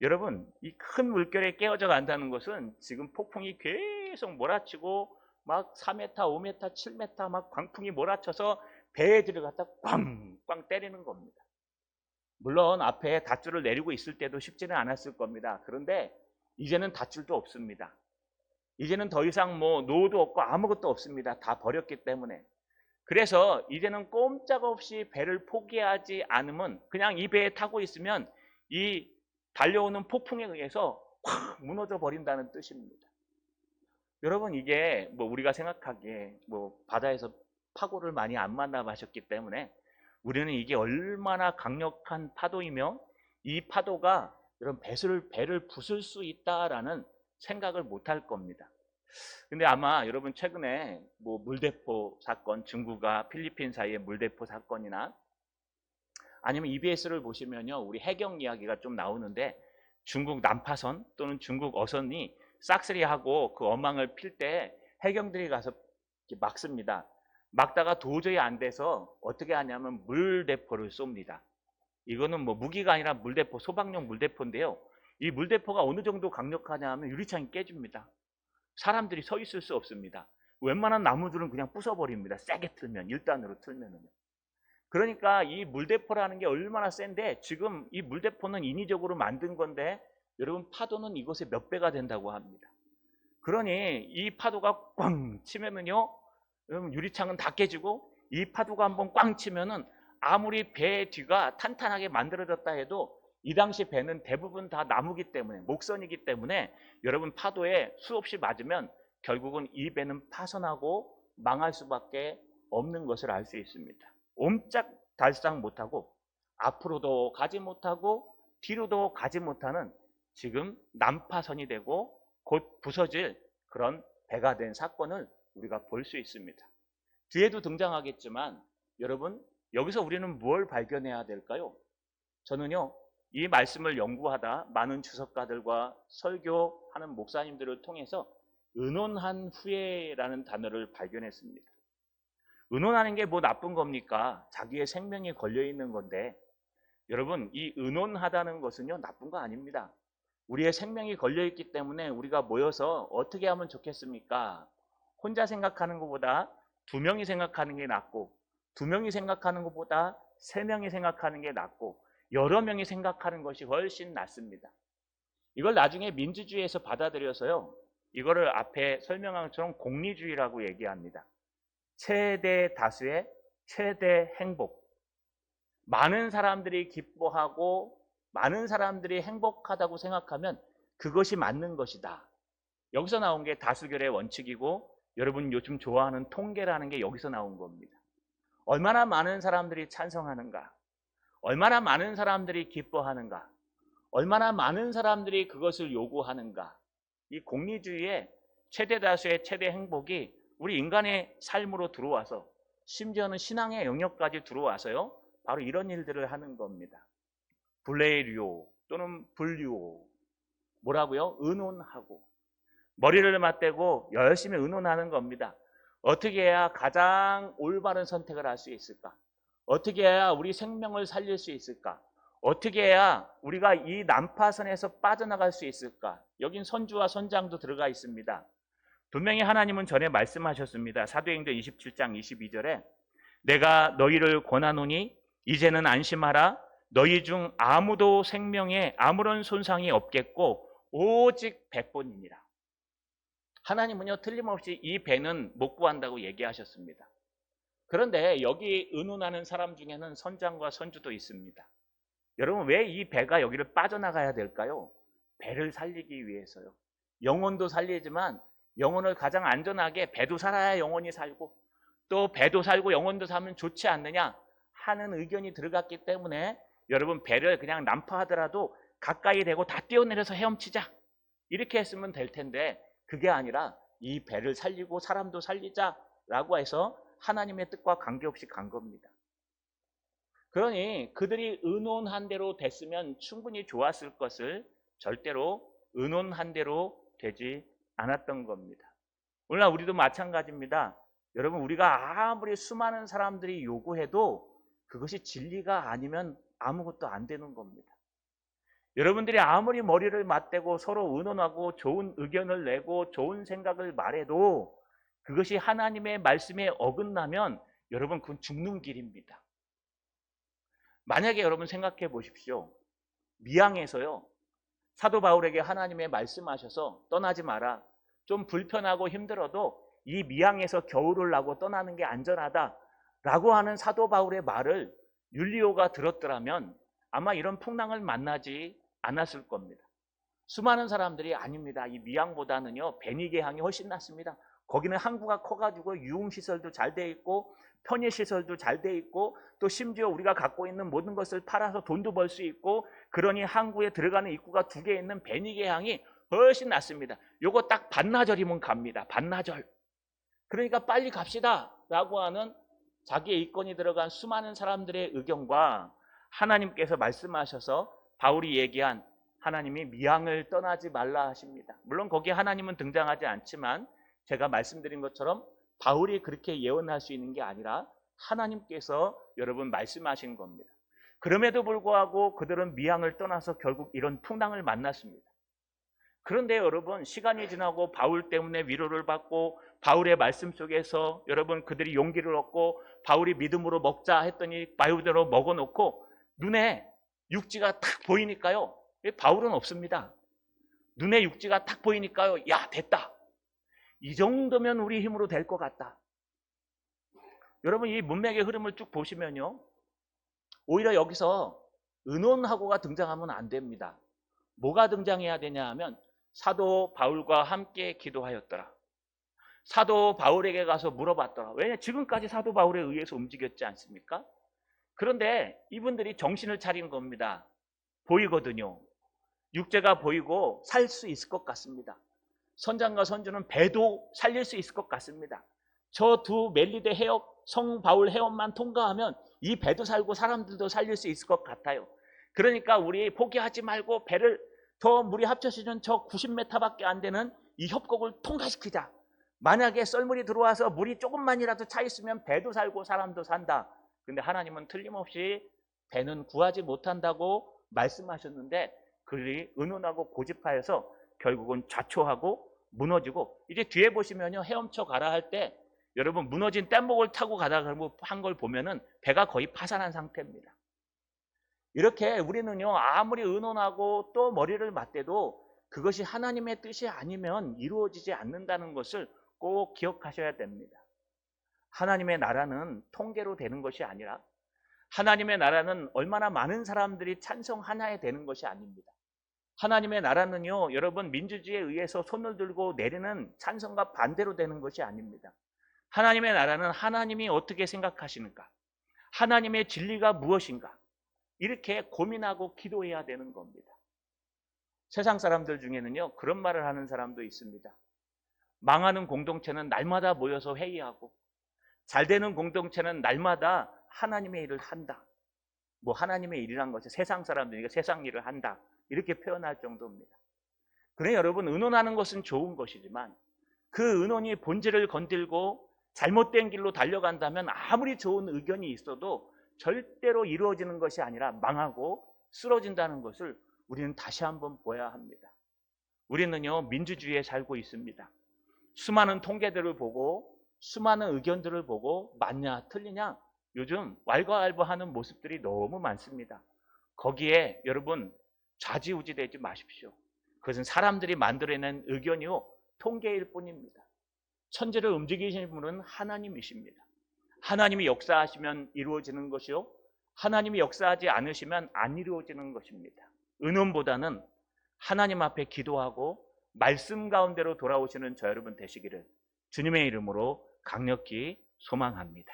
여러분 이 큰 물결에 깨어져 간다는 것은 지금 폭풍이 계속 몰아치고 막 4m, 5m, 7m 막 광풍이 몰아쳐서 배에 들어갔다 꽝꽝 때리는 겁니다. 물론 앞에 닷줄을 내리고 있을 때도 쉽지는 않았을 겁니다. 그런데 이제는 닷줄도 없습니다. 이제는 더 이상 뭐 노도 없고 아무것도 없습니다. 다 버렸기 때문에. 그래서 이제는 꼼짝없이 배를 포기하지 않으면 그냥 이 배에 타고 있으면 이 달려오는 폭풍에 의해서 확 무너져 버린다는 뜻입니다. 여러분 이게 뭐 우리가 생각하기에 뭐 바다에서 파고를 많이 안 만나보셨기 때문에 우리는 이게 얼마나 강력한 파도이며 이 파도가 이런 배를 부술 수 있다라는 생각을 못할 겁니다. 근데 아마 여러분 최근에 뭐 물대포 사건, 중국과 필리핀 사이의 물대포 사건이나 아니면 EBS를 보시면요 우리 해경 이야기가 좀 나오는데 중국 난파선 또는 중국 어선이 싹쓸이하고 그 어망을 필 때 해경들이 가서 막습니다. 막다가 도저히 안 돼서 어떻게 하냐면 물대포를 쏩니다. 이거는 뭐 무기가 아니라 물대포, 소방용 물대포인데요. 이 물대포가 어느 정도 강력하냐 하면 유리창이 깨집니다. 사람들이 서 있을 수 없습니다. 웬만한 나무들은 그냥 부숴버립니다. 세게 틀면, 1단으로 틀면은요. 그러니까 이 물대포라는 게 얼마나 센데 지금 이 물대포는 인위적으로 만든 건데 여러분 파도는 이것의 몇 배가 된다고 합니다. 그러니 이 파도가 꽝 치면은요, 여러분 유리창은 다 깨지고, 이 파도가 한번 꽝 치면은 아무리 배 뒤가 탄탄하게 만들어졌다 해도 이 당시 배는 대부분 다 나무기 때문에, 목선이기 때문에 여러분 파도에 수없이 맞으면 결국은 이 배는 파손하고 망할 수밖에 없는 것을 알 수 있습니다. 옴짝달싹 못하고 앞으로도 가지 못하고 뒤로도 가지 못하는 지금 난파선이 되고 곧 부서질 그런 배가 된 사건을 우리가 볼 수 있습니다. 뒤에도 등장하겠지만 여러분, 여기서 우리는 뭘 발견해야 될까요? 저는요, 이 말씀을 연구하다 많은 주석가들과 설교하는 목사님들을 통해서 의논한 후에라는 단어를 발견했습니다. 의논하는 게 뭐 나쁜 겁니까? 자기의 생명이 걸려 있는 건데, 여러분, 이 의논하다는 것은요, 나쁜 거 아닙니다. 우리의 생명이 걸려 있기 때문에 우리가 모여서 어떻게 하면 좋겠습니까? 혼자 생각하는 것보다 두 명이 생각하는 게 낫고, 두 명이 생각하는 것보다 세 명이 생각하는 게 낫고, 여러 명이 생각하는 것이 훨씬 낫습니다. 이걸 나중에 민주주의에서 받아들여서요, 이거를 앞에 설명한 것처럼 공리주의라고 얘기합니다. 최대 다수의 최대 행복. 많은 사람들이 기뻐하고 많은 사람들이 행복하다고 생각하면 그것이 맞는 것이다. 여기서 나온 게 다수결의 원칙이고, 여러분 요즘 좋아하는 통계라는 게 여기서 나온 겁니다. 얼마나 많은 사람들이 찬성하는가, 얼마나 많은 사람들이 기뻐하는가, 얼마나 많은 사람들이 그것을 요구하는가. 이 공리주의의 최대 다수의 최대 행복이 우리 인간의 삶으로 들어와서, 심지어는 신앙의 영역까지 들어와서요, 바로 이런 일들을 하는 겁니다. 블레이리오 또는 분류오, 뭐라고요? 의논하고 머리를 맞대고 열심히 의논하는 겁니다. 어떻게 해야 가장 올바른 선택을 할 수 있을까? 어떻게 해야 우리 생명을 살릴 수 있을까? 어떻게 해야 우리가 이 난파선에서 빠져나갈 수 있을까? 여긴 선주와 선장도 들어가 있습니다. 분명히 하나님은 전에 말씀하셨습니다. 사도행전 27장 22절에 내가 너희를 권하노니 이제는 안심하라. 너희 중 아무도 생명에 아무런 손상이 없겠고 오직 100번이니라. 하나님은요, 틀림없이 이 배는 못 구한다고 얘기하셨습니다. 그런데 여기 의논하는 사람 중에는 선장과 선주도 있습니다. 여러분, 왜 이 배가 여기를 빠져나가야 될까요? 배를 살리기 위해서요. 영혼도 살리지만 영혼을 가장 안전하게 배도 살아야 영혼이 살고, 또 배도 살고 영혼도 살면 좋지 않느냐 하는 의견이 들어갔기 때문에 여러분, 배를 그냥 난파하더라도 가까이 대고 다 뛰어내려서 헤엄치자 이렇게 했으면 될 텐데, 그게 아니라 이 배를 살리고 사람도 살리자라고 해서 하나님의 뜻과 관계없이 간 겁니다. 그러니 그들이 의논한 대로 됐으면 충분히 좋았을 것을 절대로 의논한 대로 되지 않았던 겁니다. 오늘날 우리도 마찬가지입니다. 여러분, 우리가 아무리 수많은 사람들이 요구해도 그것이 진리가 아니면 아무것도 안 되는 겁니다. 여러분들이 아무리 머리를 맞대고 서로 의논하고 좋은 의견을 내고 좋은 생각을 말해도 그것이 하나님의 말씀에 어긋나면 여러분, 그건 죽는 길입니다. 만약에 여러분 생각해 보십시오. 미항에서요, 사도 바울에게 하나님의 말씀하셔서 떠나지 마라. 좀 불편하고 힘들어도 이 미항에서 겨울을 나고 떠나는 게 안전하다라고 하는 사도 바울의 말을 율리오가 들었더라면 아마 이런 풍랑을 만나지 않았을 겁니다. 수많은 사람들이 아닙니다. 이 미항보다는요, 베니게항이 훨씬 낫습니다. 거기는 항구가 커가지고 유흥시설도 잘 돼 있고 편의시설도 잘 돼 있고, 또 심지어 우리가 갖고 있는 모든 것을 팔아서 돈도 벌 수 있고, 그러니 항구에 들어가는 입구가 2개 있는 베니게항이 훨씬 낫습니다. 요거 딱 반나절이면 갑니다. 반나절. 그러니까 빨리 갑시다 라고 하는 자기의 이권이 들어간 수많은 사람들의 의견과 하나님께서 말씀하셔서 바울이 얘기한, 하나님이 미항을 떠나지 말라 하십니다. 물론 거기에 하나님은 등장하지 않지만 제가 말씀드린 것처럼 바울이 그렇게 예언할 수 있는 게 아니라 하나님께서 여러분 말씀하신 겁니다. 그럼에도 불구하고 그들은 미항을 떠나서 결국 이런 풍랑을 만났습니다. 그런데 여러분, 시간이 지나고 바울 때문에 위로를 받고 바울의 말씀 속에서 여러분 그들이 용기를 얻고 바울이 믿음으로 먹자 했더니 바울대로 먹어놓고 눈에 육지가 탁 보이니까요, 바울은 없습니다. 눈에 육지가 탁 보이니까요, 야 됐다, 이 정도면 우리 힘으로 될 것 같다. 여러분 이 문맥의 흐름을 쭉 보시면요. 오히려 여기서 의논하고가 등장하면 안 됩니다. 뭐가 등장해야 되냐 하면 사도 바울과 함께 기도하였더라. 사도 바울에게 가서 물어봤더라. 왜냐 지금까지 사도 바울에 의해서 움직였지 않습니까? 그런데 이분들이 정신을 차린 겁니다. 보이거든요. 육체가 보이고 살 수 있을 것 같습니다. 선장과 선주는 배도 살릴 수 있을 것 같습니다. 저 두 멜리데 해협, 성 바울 해협만 통과하면 이 배도 살고 사람들도 살릴 수 있을 것 같아요. 그러니까 우리 포기하지 말고 배를 더 물이 합쳐지는 저 90m밖에 안 되는 이 협곡을 통과시키자. 만약에 썰물이 들어와서 물이 조금만이라도 차 있으면 배도 살고 사람도 산다. 근데 하나님은 틀림없이 배는 구하지 못한다고 말씀하셨는데 그들이 의논하고 고집하여서 결국은 좌초하고 무너지고 이제 뒤에 보시면요 헤엄쳐 가라 할 때 여러분 무너진 뗏목을 타고 가다가 한 걸 보면은 배가 거의 파산한 상태입니다. 이렇게 우리는요 아무리 의논하고 또 머리를 맞대도 그것이 하나님의 뜻이 아니면 이루어지지 않는다는 것을 꼭 기억하셔야 됩니다. 하나님의 나라는 통계로 되는 것이 아니라 하나님의 나라는 얼마나 많은 사람들이 찬성하냐에 되는 것이 아닙니다. 하나님의 나라는요 여러분 민주주의에 의해서 손을 들고 내리는 찬성과 반대로 되는 것이 아닙니다. 하나님의 나라는 하나님이 어떻게 생각하시는가, 하나님의 진리가 무엇인가 이렇게 고민하고 기도해야 되는 겁니다. 세상 사람들 중에는요 그런 말을 하는 사람도 있습니다. 망하는 공동체는 날마다 모여서 회의하고 잘 되는 공동체는 날마다 하나님의 일을 한다. 뭐 하나님의 일이란 것이 세상 사람들이니까 세상 일을 한다. 이렇게 표현할 정도입니다. 그래 여러분 의논하는 것은 좋은 것이지만 그 의논이 본질을 건들고 잘못된 길로 달려간다면 아무리 좋은 의견이 있어도 절대로 이루어지는 것이 아니라 망하고 쓰러진다는 것을 우리는 다시 한번 보아야 합니다. 우리는요 민주주의에 살고 있습니다. 수많은 통계들을 보고 수많은 의견들을 보고 맞냐 틀리냐 요즘 왈가왈부하는 모습들이 너무 많습니다. 거기에 여러분 좌지우지되지 마십시오. 그것은 사람들이 만들어낸 의견이요 통계일 뿐입니다. 천지를 움직이시는 분은 하나님이십니다. 하나님이 역사하시면 이루어지는 것이요 하나님이 역사하지 않으시면 안 이루어지는 것입니다. 의논보다는 하나님 앞에 기도하고 말씀 가운데로 돌아오시는 저 여러분 되시기를 주님의 이름으로 강력히 소망합니다.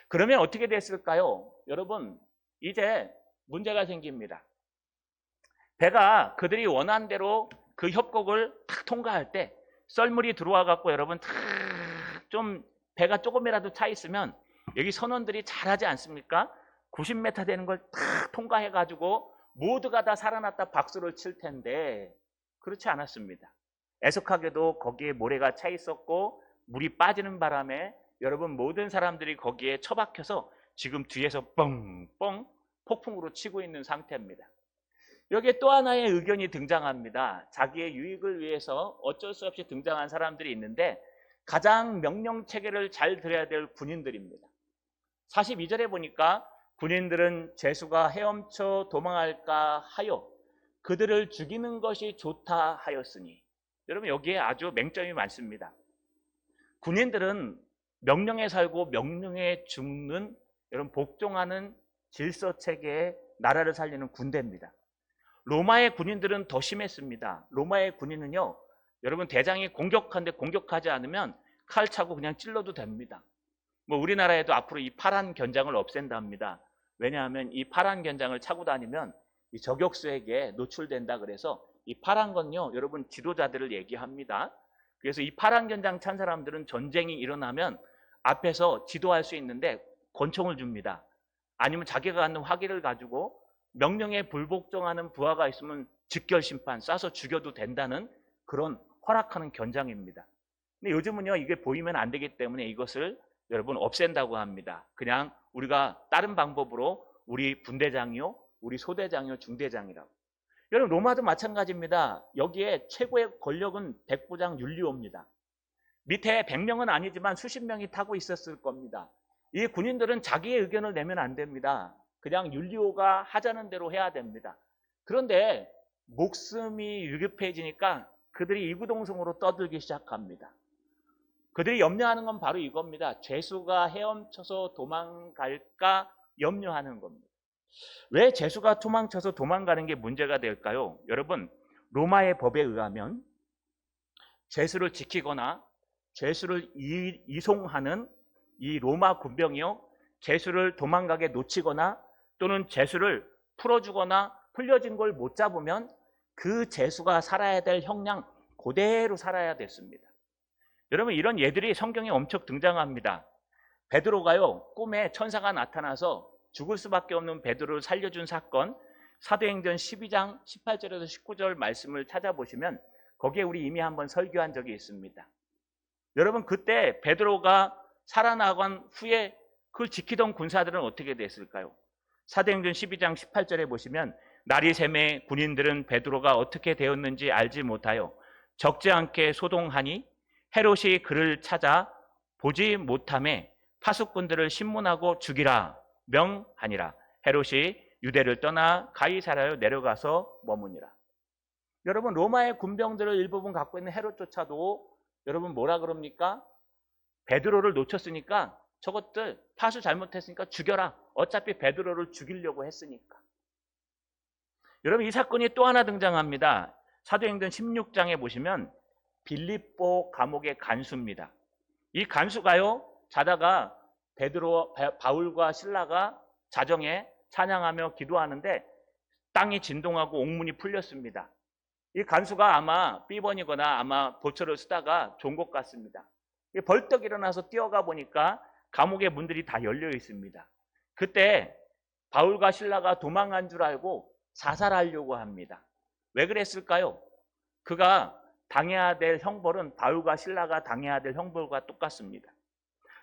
그러면 어떻게 됐을까요? 여러분 이제 문제가 생깁니다. 배가 그들이 원한 대로 그 협곡을 탁 통과할 때 썰물이 들어와 갖고 여러분 좀 배가 조금이라도 차 있으면 여기 선원들이 잘하지 않습니까? 90m 되는 걸 탁 통과해 가지고 모두가 다 살아났다 박수를 칠 텐데 그렇지 않았습니다. 애석하게도 거기에 모래가 차 있었고 물이 빠지는 바람에 여러분 모든 사람들이 거기에 처박혀서 지금 뒤에서 뻥뻥 폭풍으로 치고 있는 상태입니다. 여기에 또 하나의 의견이 등장합니다. 자기의 유익을 위해서 어쩔 수 없이 등장한 사람들이 있는데 가장 명령체계를 잘 들어야 될 군인들입니다. 42절에 보니까 군인들은 죄수가 헤엄쳐 도망할까 하여 그들을 죽이는 것이 좋다 하였으니 여러분 여기에 아주 맹점이 많습니다. 군인들은 명령에 살고 명령에 죽는 여러분 복종하는 질서체계의 나라를 살리는 군대입니다. 로마의 군인들은 더 심했습니다. 로마의 군인은요 여러분 대장이 공격하는데 공격하지 않으면 칼 차고 그냥 찔러도 됩니다. 뭐 우리나라에도 앞으로 이 파란 견장을 없앤답니다. 왜냐하면 이 파란 견장을 차고 다니면 이 저격수에게 노출된다 그래서 이 파란 건요 여러분 지도자들을 얘기합니다. 그래서 이 파란 견장 찬 사람들은 전쟁이 일어나면 앞에서 지도할 수 있는데 권총을 줍니다. 아니면 자기가 갖는 화기를 가지고 명령에 불복종하는 부하가 있으면 직결심판 쏴서 죽여도 된다는 그런 허락하는 견장입니다. 근데 요즘은요 이게 보이면 안 되기 때문에 이것을 여러분 없앤다고 합니다. 그냥 우리가 다른 방법으로 우리 분대장이요 우리 소대장이요 중대장이라고. 여러분 로마도 마찬가지입니다. 여기에 최고의 권력은 백부장 율리오입니다. 밑에 100명은 아니지만 수십 명이 타고 있었을 겁니다. 이 군인들은 자기의 의견을 내면 안 됩니다. 그냥 율리오가 하자는 대로 해야 됩니다. 그런데 목숨이 위급해지니까 그들이 이구동성으로 떠들기 시작합니다. 그들이 염려하는 건 바로 이겁니다. 죄수가 헤엄쳐서 도망갈까 염려하는 겁니다. 왜 죄수가 도망쳐서 도망가는 게 문제가 될까요? 여러분, 로마의 법에 의하면 죄수를 지키거나 죄수를 이송하는 이 로마 군병이요, 죄수를 도망가게 놓치거나 또는 죄수를 풀어주거나 풀려진 걸 못 잡으면 그 죄수가 살아야 될 형량 그대로 살아야 됐습니다. 여러분, 이런 예들이 성경에 엄청 등장합니다. 베드로가요, 꿈에 천사가 나타나서 죽을 수밖에 없는 베드로를 살려준 사건, 사도행전 12장 18절에서 19절 말씀을 찾아보시면 거기에 우리 이미 한번 설교한 적이 있습니다. 여러분, 그때 베드로가 살아나간 후에 그걸 지키던 군사들은 어떻게 됐을까요? 사도행전 12장 18절에 보시면 날이 새매 군인들은 베드로가 어떻게 되었는지 알지 못하여 적지 않게 소동하니 헤롯이 그를 찾아 보지 못함에 파수꾼들을 신문하고 죽이라 명하니라. 헤롯이 유대를 떠나 가이사라로 내려가서 머무니라. 여러분, 로마의 군병들을 일부분 갖고 있는 헤롯조차도 여러분 뭐라 그럽니까? 베드로를 놓쳤으니까 저것들 파수 잘못했으니까 죽여라. 어차피 베드로를 죽이려고 했으니까. 여러분, 이 사건이 또 하나 등장합니다. 사도행전 16장에 보시면 빌립보 감옥의 간수입니다. 이 간수가요, 자다가 바울과 실라가 자정에 찬양하며 기도하는데 땅이 진동하고 옥문이 풀렸습니다. 이 간수가 아마 삐번이거나 아마 보초를 쓰다가 좋은 것 같습니다. 벌떡 일어나서 뛰어가 보니까 감옥의 문들이 다 열려 있습니다. 그때 바울과 실라가 도망간 줄 알고 자살하려고 합니다. 왜 그랬을까요? 그가 당해야 될 형벌은 바울과 실라가 당해야 될 형벌과 똑같습니다.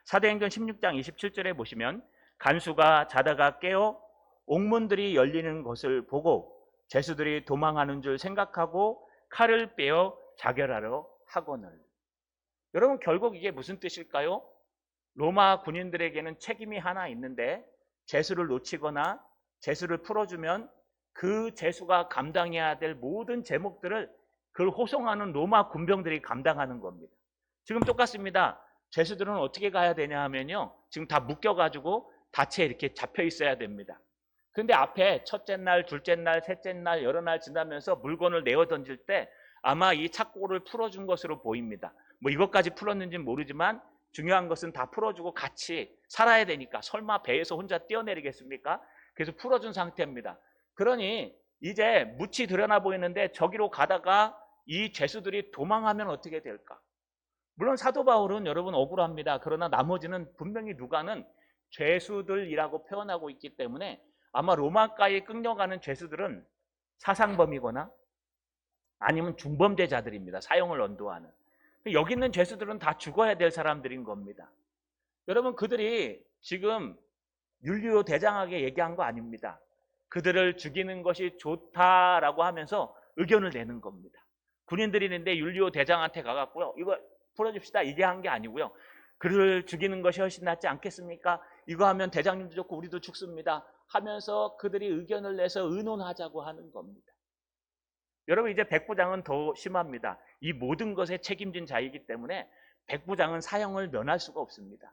사도행전 16장 27절에 보시면 간수가 자다가 깨어 옥문들이 열리는 것을 보고 죄수들이 도망하는 줄 생각하고 칼을 빼어 자결하려 하거늘. 여러분, 결국 이게 무슨 뜻일까요? 로마 군인들에게는 책임이 하나 있는데 죄수를 놓치거나 죄수를 풀어주면 그 죄수가 감당해야 될 모든 제목들을 그걸 호송하는 로마 군병들이 감당하는 겁니다. 지금 똑같습니다. 죄수들은 어떻게 가야 되냐 하면요, 지금 다 묶여가지고 닷에 이렇게 잡혀 있어야 됩니다. 근데 앞에 첫째 날, 둘째 날, 셋째 날, 여러 날 지나면서 물건을 내어 던질 때 아마 이 착고를 풀어준 것으로 보입니다. 뭐 이것까지 풀었는지는 모르지만 중요한 것은 다 풀어주고 같이 살아야 되니까 설마 배에서 혼자 뛰어내리겠습니까? 그래서 풀어준 상태입니다. 그러니 이제 묻이 드러나 보이는데 저기로 가다가 이 죄수들이 도망하면 어떻게 될까? 물론 사도 바울은 여러분 억울합니다. 그러나 나머지는 분명히 누가는 죄수들이라고 표현하고 있기 때문에 아마 로마가에 끌려가는 죄수들은 사상범이거나 아니면 중범죄자들입니다. 사형을 언도하는. 여기 있는 죄수들은 다 죽어야 될 사람들인 겁니다. 여러분, 그들이 지금 율리오 대장에게 얘기한 거 아닙니다. 그들을 죽이는 것이 좋다라고 하면서 의견을 내는 겁니다. 군인들이 있는데 율리오 대장한테 가갖고요, 이거 풀어줍시다 이게 한 게 아니고요, 그를 죽이는 것이 훨씬 낫지 않겠습니까? 이거 하면 대장님도 좋고 우리도 죽습니다 하면서 그들이 의견을 내서 의논하자고 하는 겁니다. 여러분, 이제 백부장은 더 심합니다. 이 모든 것에 책임진 자이기 때문에 백부장은 사형을 면할 수가 없습니다.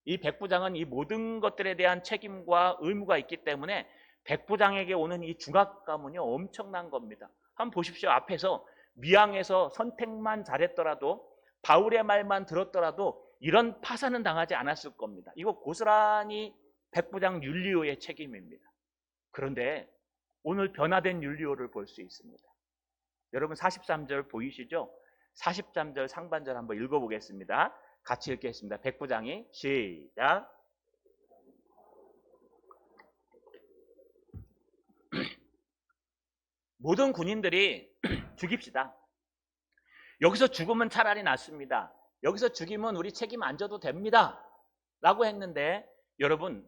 이 백부장은 이 모든 것들에 대한 책임과 의무가 있기 때문에 백부장에게 오는 이 중압감은요, 엄청난 겁니다. 한번 보십시오. 앞에서 미항에서 선택만 잘했더라도, 바울의 말만 들었더라도 이런 파산은 당하지 않았을 겁니다. 이거 고스란히 백부장 율리오의 책임입니다. 그런데 오늘 변화된 율리오를 볼 수 있습니다. 여러분, 43절 보이시죠? 43절 상반절 한번 읽어보겠습니다. 같이 읽겠습니다. 백부장이 시작. 모든 군인들이 죽입시다. 여기서 죽으면 차라리 낫습니다. 여기서 죽이면 우리 책임 안 져도 됩니다 라고 했는데, 여러분,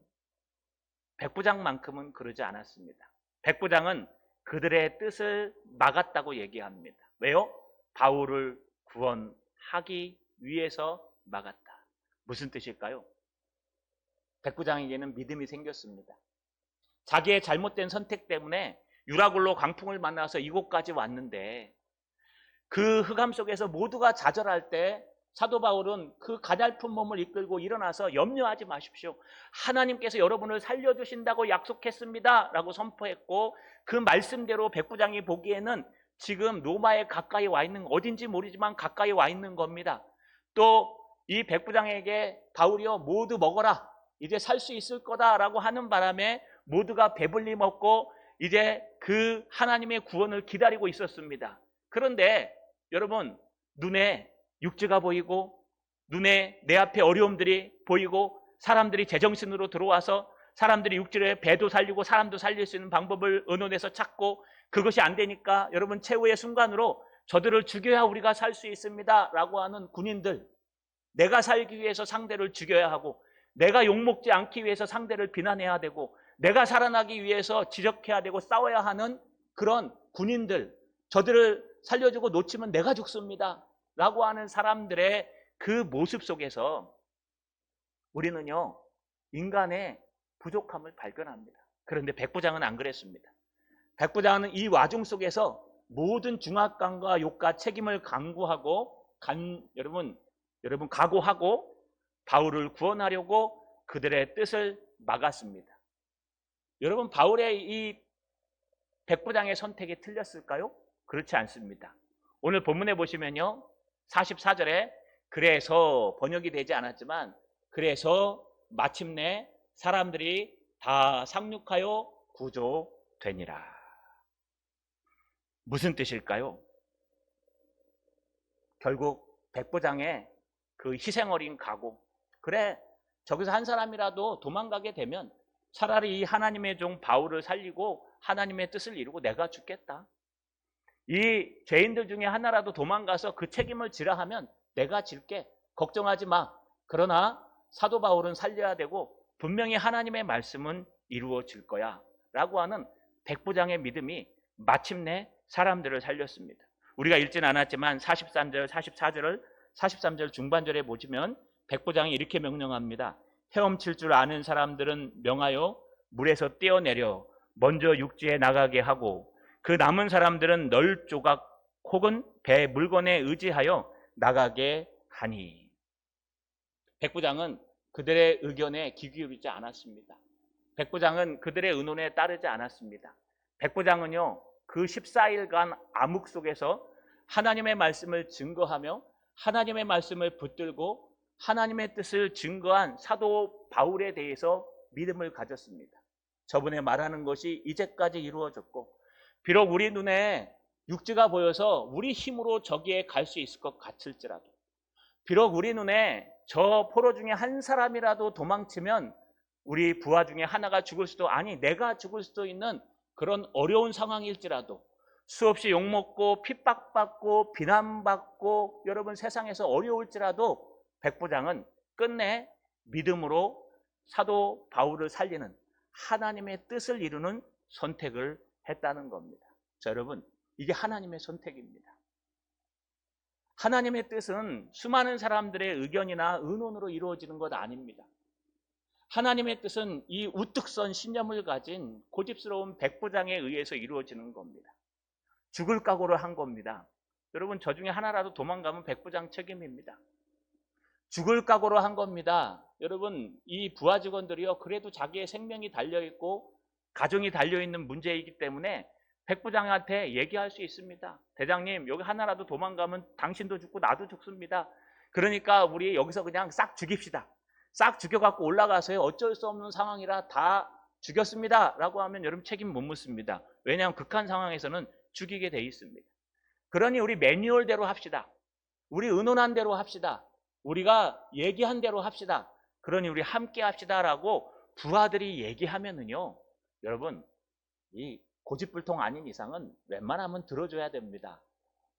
백부장만큼은 그러지 않았습니다. 백부장은 그들의 뜻을 막았다고 얘기합니다. 왜요? 바울을 구원하기 위해서 막았다. 무슨 뜻일까요? 백부장에게는 믿음이 생겼습니다. 자기의 잘못된 선택 때문에 유라굴로 광풍을 만나서 이곳까지 왔는데 그 흑암 속에서 모두가 좌절할 때 사도 바울은 그 가냘픈 몸을 이끌고 일어나서 염려하지 마십시오. 하나님께서 여러분을 살려주신다고 약속했습니다. 라고 선포했고 그 말씀대로 백부장이 보기에는 지금 로마에 가까이 와 있는 어딘지 모르지만 가까이 와 있는 겁니다. 또 이 백부장에게 바울이여 모두 먹어라. 이제 살 수 있을 거다라고 하는 바람에 모두가 배불리 먹고 이제 그 하나님의 구원을 기다리고 있었습니다. 그런데 여러분 눈에 육지가 보이고 눈에 내 앞에 어려움들이 보이고 사람들이 제정신으로 들어와서 사람들이 육지를 배도 살리고 사람도 살릴 수 있는 방법을 의논해서 찾고 그것이 안 되니까 여러분 최후의 순간으로 저들을 죽여야 우리가 살 수 있습니다 라고 하는 군인들, 내가 살기 위해서 상대를 죽여야 하고 내가 욕먹지 않기 위해서 상대를 비난해야 되고 내가 살아나기 위해서 지적해야 되고 싸워야 하는 그런 군인들, 저들을 살려주고 놓치면 내가 죽습니다 라고 하는 사람들의 그 모습 속에서 우리는요 인간의 부족함을 발견합니다. 그런데 백부장은 안 그랬습니다. 백부장은 이 와중 속에서 모든 중압감과 욕과 책임을 강구하고 여러분 각오하고 바울을 구원하려고 그들의 뜻을 막았습니다. 여러분 바울의 이 백부장의 선택이 틀렸을까요? 그렇지 않습니다. 오늘 본문에 보시면요 44절에 그래서 번역이 되지 않았지만 그래서 마침내 사람들이 다 상륙하여 구조되니라. 무슨 뜻일까요? 결국 백부장의 그 희생 어린 각오, 그래 저기서 한 사람이라도 도망가게 되면 차라리 이 하나님의 종 바울을 살리고 하나님의 뜻을 이루고 내가 죽겠다. 이 죄인들 중에 하나라도 도망가서 그 책임을 지라 하면 내가 질게. 걱정하지 마. 그러나 사도 바울은 살려야 되고 분명히 하나님의 말씀은 이루어질 거야 라고 하는 백부장의 믿음이 마침내 사람들을 살렸습니다. 우리가 읽진 않았지만 43절, 43절 중반절에 보시면 백부장이 이렇게 명령합니다. 헤엄칠 줄 아는 사람들은 명하여 물에서 뛰어내려 먼저 육지에 나가게 하고 그 남은 사람들은 널 조각 혹은 배 물건에 의지하여 나가게 하니. 백부장은 그들의 의견에 귀 기울이지 않았습니다. 백부장은 그들의 의논에 따르지 않았습니다. 백부장은요 그 14일간 암흑 속에서 하나님의 말씀을 증거하며 하나님의 말씀을 붙들고 하나님의 뜻을 증거한 사도 바울에 대해서 믿음을 가졌습니다. 저번에 말하는 것이 이제까지 이루어졌고 비록 우리 눈에 육지가 보여서 우리 힘으로 저기에 갈 수 있을 것 같을지라도 비록 우리 눈에 저 포로 중에 한 사람이라도 도망치면 우리 부하 중에 하나가 죽을 수도 아니 내가 죽을 수도 있는 그런 어려운 상황일지라도 수없이 욕먹고 핍박받고 비난받고 여러분 세상에서 어려울지라도 백부장은 끝내 믿음으로 사도 바울을 살리는 하나님의 뜻을 이루는 선택을 했다는 겁니다. 자, 여러분 이게 하나님의 선택입니다. 하나님의 뜻은 수많은 사람들의 의견이나 의논으로 이루어지는 것 아닙니다. 하나님의 뜻은 이 우뚝 선 신념을 가진 고집스러운 백부장에 의해서 이루어지는 겁니다. 죽을 각오를 한 겁니다. 여러분 저 중에 하나라도 도망가면 백부장 책임입니다. 죽을 각오로 한 겁니다. 여러분 이 부하 직원들이요 그래도 자기의 생명이 달려있고 가정이 달려있는 문제이기 때문에 백부장한테 얘기할 수 있습니다. 대장님 여기 하나라도 도망가면 당신도 죽고 나도 죽습니다. 그러니까 우리 여기서 그냥 싹 죽입시다. 싹 죽여갖고 올라가서요 어쩔 수 없는 상황이라 다 죽였습니다 라고 하면 여러분 책임 못 묻습니다. 왜냐하면 극한 상황에서는 죽이게 돼 있습니다. 그러니 우리 매뉴얼대로 합시다. 우리 의논한 대로 합시다. 우리가 얘기한 대로 합시다. 그러니 우리 함께 합시다 라고 부하들이 얘기하면은요 여러분 이 고집불통 아닌 이상은 웬만하면 들어줘야 됩니다.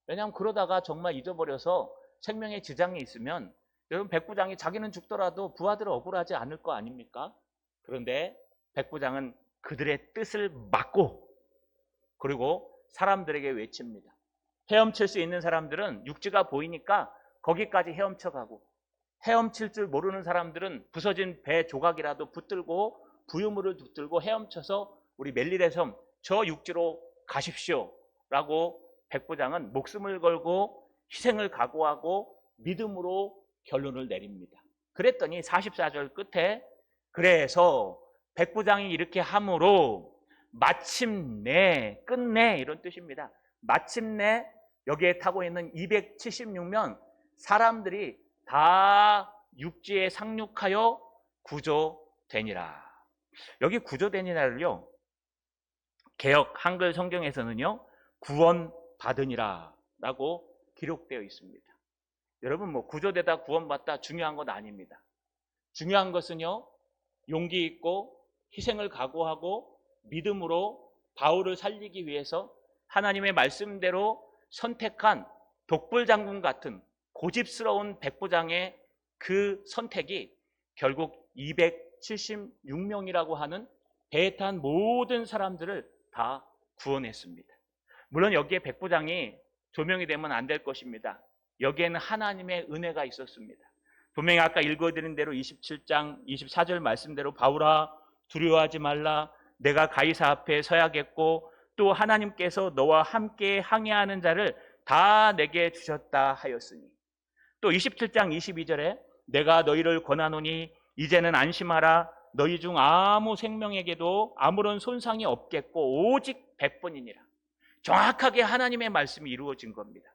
왜냐하면 그러다가 정말 잊어버려서 생명에 지장이 있으면 여러분 백부장이 자기는 죽더라도 부하들은 억울하지 않을 거 아닙니까? 그런데 백부장은 그들의 뜻을 막고 그리고 사람들에게 외칩니다. 헤엄칠 수 있는 사람들은 육지가 보이니까 거기까지 헤엄쳐가고 헤엄칠 줄 모르는 사람들은 부서진 배 조각이라도 붙들고 부유물을 붙들고 헤엄쳐서 우리 멜릴의 섬 저 육지로 가십시오 라고 백부장은 목숨을 걸고 희생을 각오하고 믿음으로 결론을 내립니다. 그랬더니 44절 끝에 그래서 백부장이 이렇게 함으로 마침내 끝내 이런 뜻입니다. 마침내 여기에 타고 있는 276명 사람들이 다 육지에 상륙하여 구조되니라. 여기 구조되니라를요 개역 한글 성경에서는요 구원받으니라 라고 기록되어 있습니다. 여러분 뭐 구조되다 구원받다 중요한 건 아닙니다. 중요한 것은요 용기 있고 희생을 각오하고 믿음으로 바울을 살리기 위해서 하나님의 말씀대로 선택한 독불장군 같은 고집스러운 백부장의 그 선택이 결국 276명이라고 하는 배에 탄 모든 사람들을 다 구원했습니다. 물론 여기에 백부장이 조명이 되면 안 될 것입니다. 여기에는 하나님의 은혜가 있었습니다. 분명히 아까 읽어드린 대로 27장 24절 말씀대로 바울아 두려워하지 말라 내가 가이사 앞에 서야겠고 또 하나님께서 너와 함께 항해하는 자를 다 내게 주셨다 하였으니 또 27장 22절에 내가 너희를 권하노니 이제는 안심하라 너희 중 아무 생명에게도 아무런 손상이 없겠고 오직 100번이니라. 정확하게 하나님의 말씀이 이루어진 겁니다.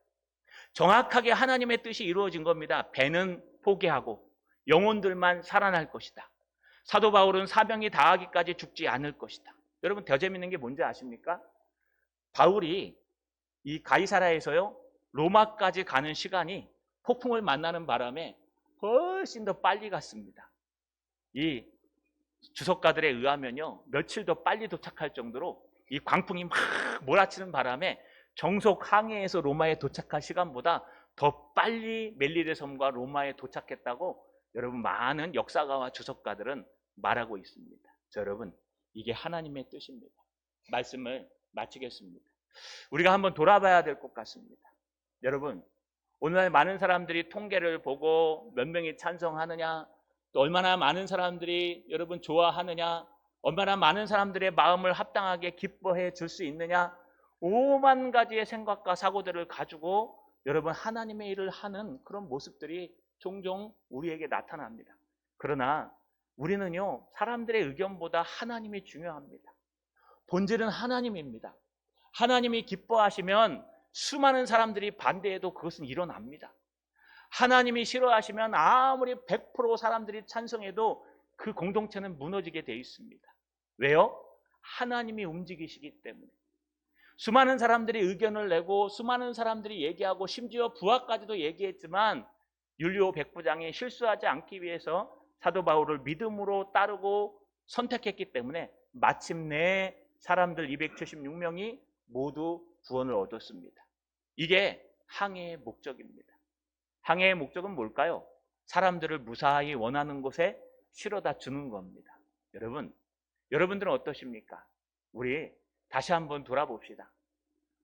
정확하게 하나님의 뜻이 이루어진 겁니다. 배는 포기하고 영혼들만 살아날 것이다. 사도 바울은 사명이 다하기까지 죽지 않을 것이다. 여러분 더 재밌는 게 뭔지 아십니까? 바울이 이 가이사라에서요 로마까지 가는 시간이 폭풍을 만나는 바람에 훨씬 더 빨리 갔습니다. 이 주석가들에 의하면요 며칠 더 빨리 도착할 정도로 이 광풍이 막 몰아치는 바람에 정속 항해에서 로마에 도착할 시간보다 더 빨리 멜리데 섬과 로마에 도착했다고 여러분 많은 역사가와 주석가들은 말하고 있습니다. 여러분 이게 하나님의 뜻입니다. 말씀을 마치겠습니다. 우리가 한번 돌아봐야 될 것 같습니다. 여러분 오늘날 많은 사람들이 통계를 보고 몇 명이 찬성하느냐 또 얼마나 많은 사람들이 여러분 좋아하느냐 얼마나 많은 사람들의 마음을 합당하게 기뻐해 줄 수 있느냐 오만 가지의 생각과 사고들을 가지고 여러분 하나님의 일을 하는 그런 모습들이 종종 우리에게 나타납니다. 그러나 우리는요 사람들의 의견보다 하나님이 중요합니다. 본질은 하나님입니다. 하나님이 기뻐하시면 수많은 사람들이 반대해도 그것은 일어납니다. 하나님이 싫어하시면 아무리 100% 사람들이 찬성해도 그 공동체는 무너지게 돼 있습니다. 왜요? 하나님이 움직이시기 때문에. 수많은 사람들이 의견을 내고 수많은 사람들이 얘기하고 심지어 부하까지도 얘기했지만 율리오 백부장이 실수하지 않기 위해서 사도 바울을 믿음으로 따르고 선택했기 때문에 마침내 사람들 276명이 모두 구원을 얻었습니다. 이게 항해의 목적입니다. 항해의 목적은 뭘까요? 사람들을 무사히 원하는 곳에 실어다 주는 겁니다. 여러분들은 어떠십니까? 우리 다시 한번 돌아봅시다.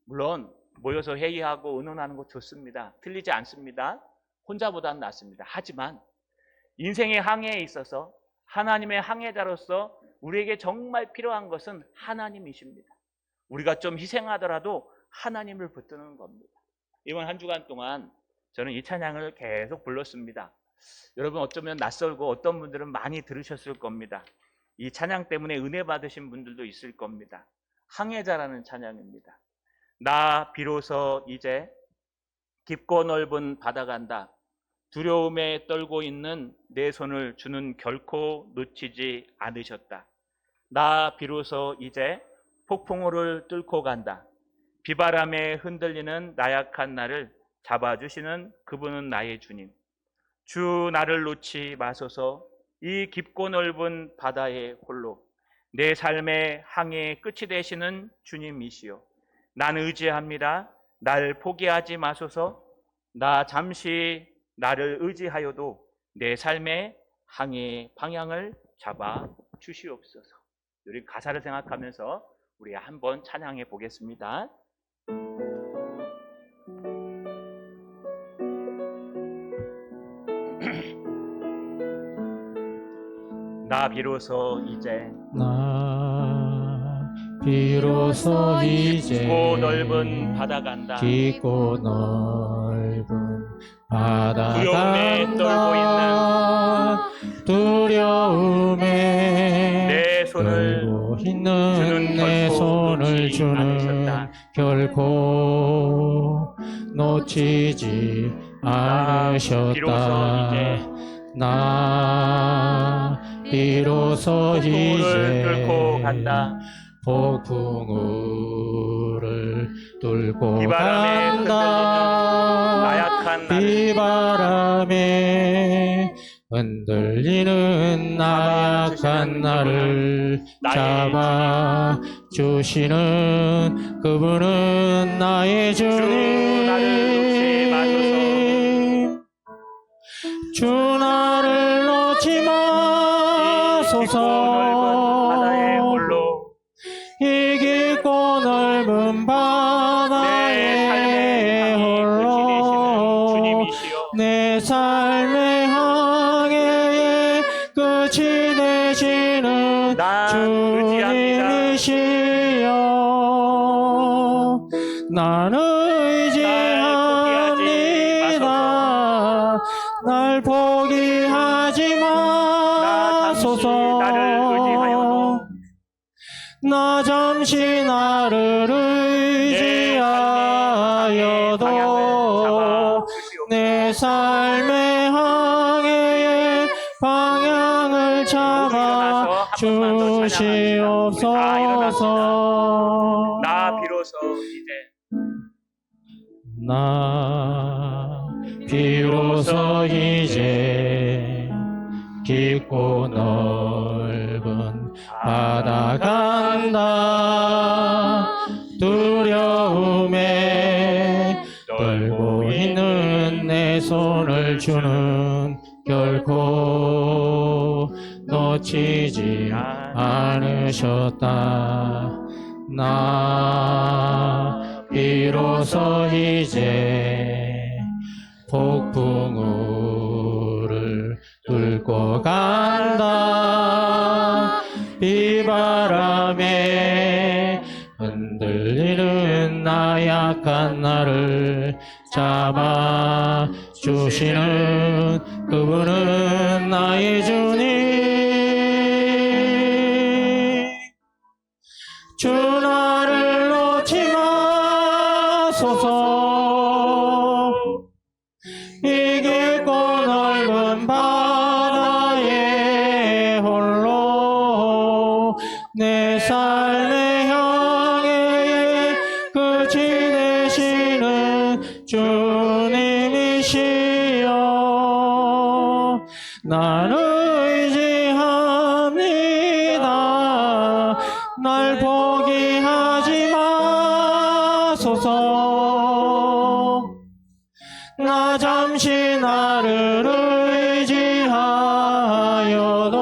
물론 모여서 회의하고 의논하는 거 좋습니다. 틀리지 않습니다. 혼자보다는 낫습니다. 하지만 인생의 항해에 있어서 하나님의 항해자로서 우리에게 정말 필요한 것은 하나님이십니다. 우리가 좀 희생하더라도 하나님을 붙드는 겁니다. 이번 한 주간 동안 저는 이 찬양을 계속 불렀습니다. 여러분 어쩌면 낯설고 어떤 분들은 많이 들으셨을 겁니다. 이 찬양 때문에 은혜 받으신 분들도 있을 겁니다. 항해자라는 찬양입니다. 나 비로소 이제 깊고 넓은 바다 간다. 두려움에 떨고 있는 내 손을 주는 결코 놓치지 않으셨다. 나 비로소 이제 폭풍우를 뚫고 간다. 비바람에 흔들리는 나약한 나를 잡아주시는 그분은 나의 주님. 주 나를 놓지 마소서. 이 깊고 넓은 바다에 홀로 내 삶의 항해의 끝이 되시는 주님이시여. 난 의지합니다. 날 포기하지 마소서. 나 잠시 나를 의지하여도 내 삶의 항해의 방향을 잡아 주시옵소서. 우리 가사를 생각하면서 우리 한번 찬양해 보겠습니다. 나 비로소 이제 깊고 넓은 바다 간다. 깊고 넓은 두려움에 떨고 받아간다. 두려움에 내 손을 떨고 주는 있는 내 결코 손을 놓지 주는 않으셨다. 결코 놓치지 비로소 않으셨다. 이제 나 비로소 폭풍우를 이제 뚫고 간다. 폭풍우를 뚫고 비바람에 간다. 나약한 나를 비바람에 흔들리는 나약한 나를 잡아 주시는 그분은 나의 주 나를 놓지 주님. 주 나를 놓지 이 깊고 넓은 바다에 마소서. 홀로 이 깊고 넓은 내 바다에 삶의 항해 홀로 끝이 되시는 주님이시여. 내 삶의 항해의 끝이 되시는 난 의지합니다. 주님이시여. 나는 의지합니다. 날 포기하지 나 잠시 나를 의지하여도 마소서. 나 잠시 나를 의지하여도 내 삶의 항해의 방향을 잡아 주시옵소서. 나 비로소 이제 나 비로소 이제 깊고 넓은 바다 간다. 두려움에 떨고 있는 내 손을 주는 결코 놓치지 않으셨다. 나 비로소 이제 폭풍우를 뚫고 간다. 비바람에 흔들리는 나약한 나를 잡아 주시는 그분은 나의 주님. 주 나를 놓지 마소서. 이 깊고 넓은 바다에 홀로 내 삶의 항해의 끝이 되시는 주님이시여. 나는 의지합니다. 날 포기하지 마소서. 나 잠시 나를 의지하여도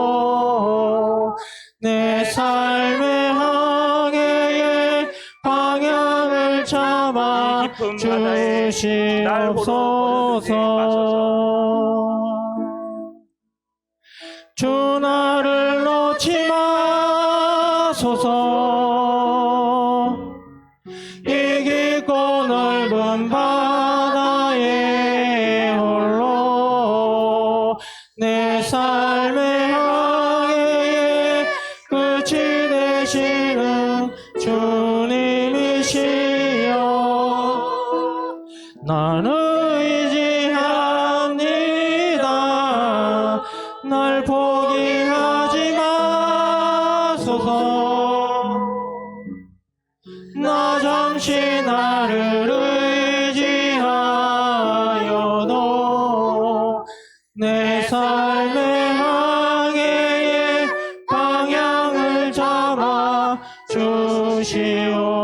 내 삶의 항해의 방향을 잡아 이 깊은 바다에 날 홀로 버려두지 주시옵소서. 주 나를 놓지 마소서. 이 깊고 넓은 바다에 홀로 내 삶의 항해의 끝이 되시는 주님이시여. 나는 의지합니다. 날 포기하지 마소서. 나 잠시 나를 의지하여도 내 삶의 항해의 방향을 잡아 주시옵소서.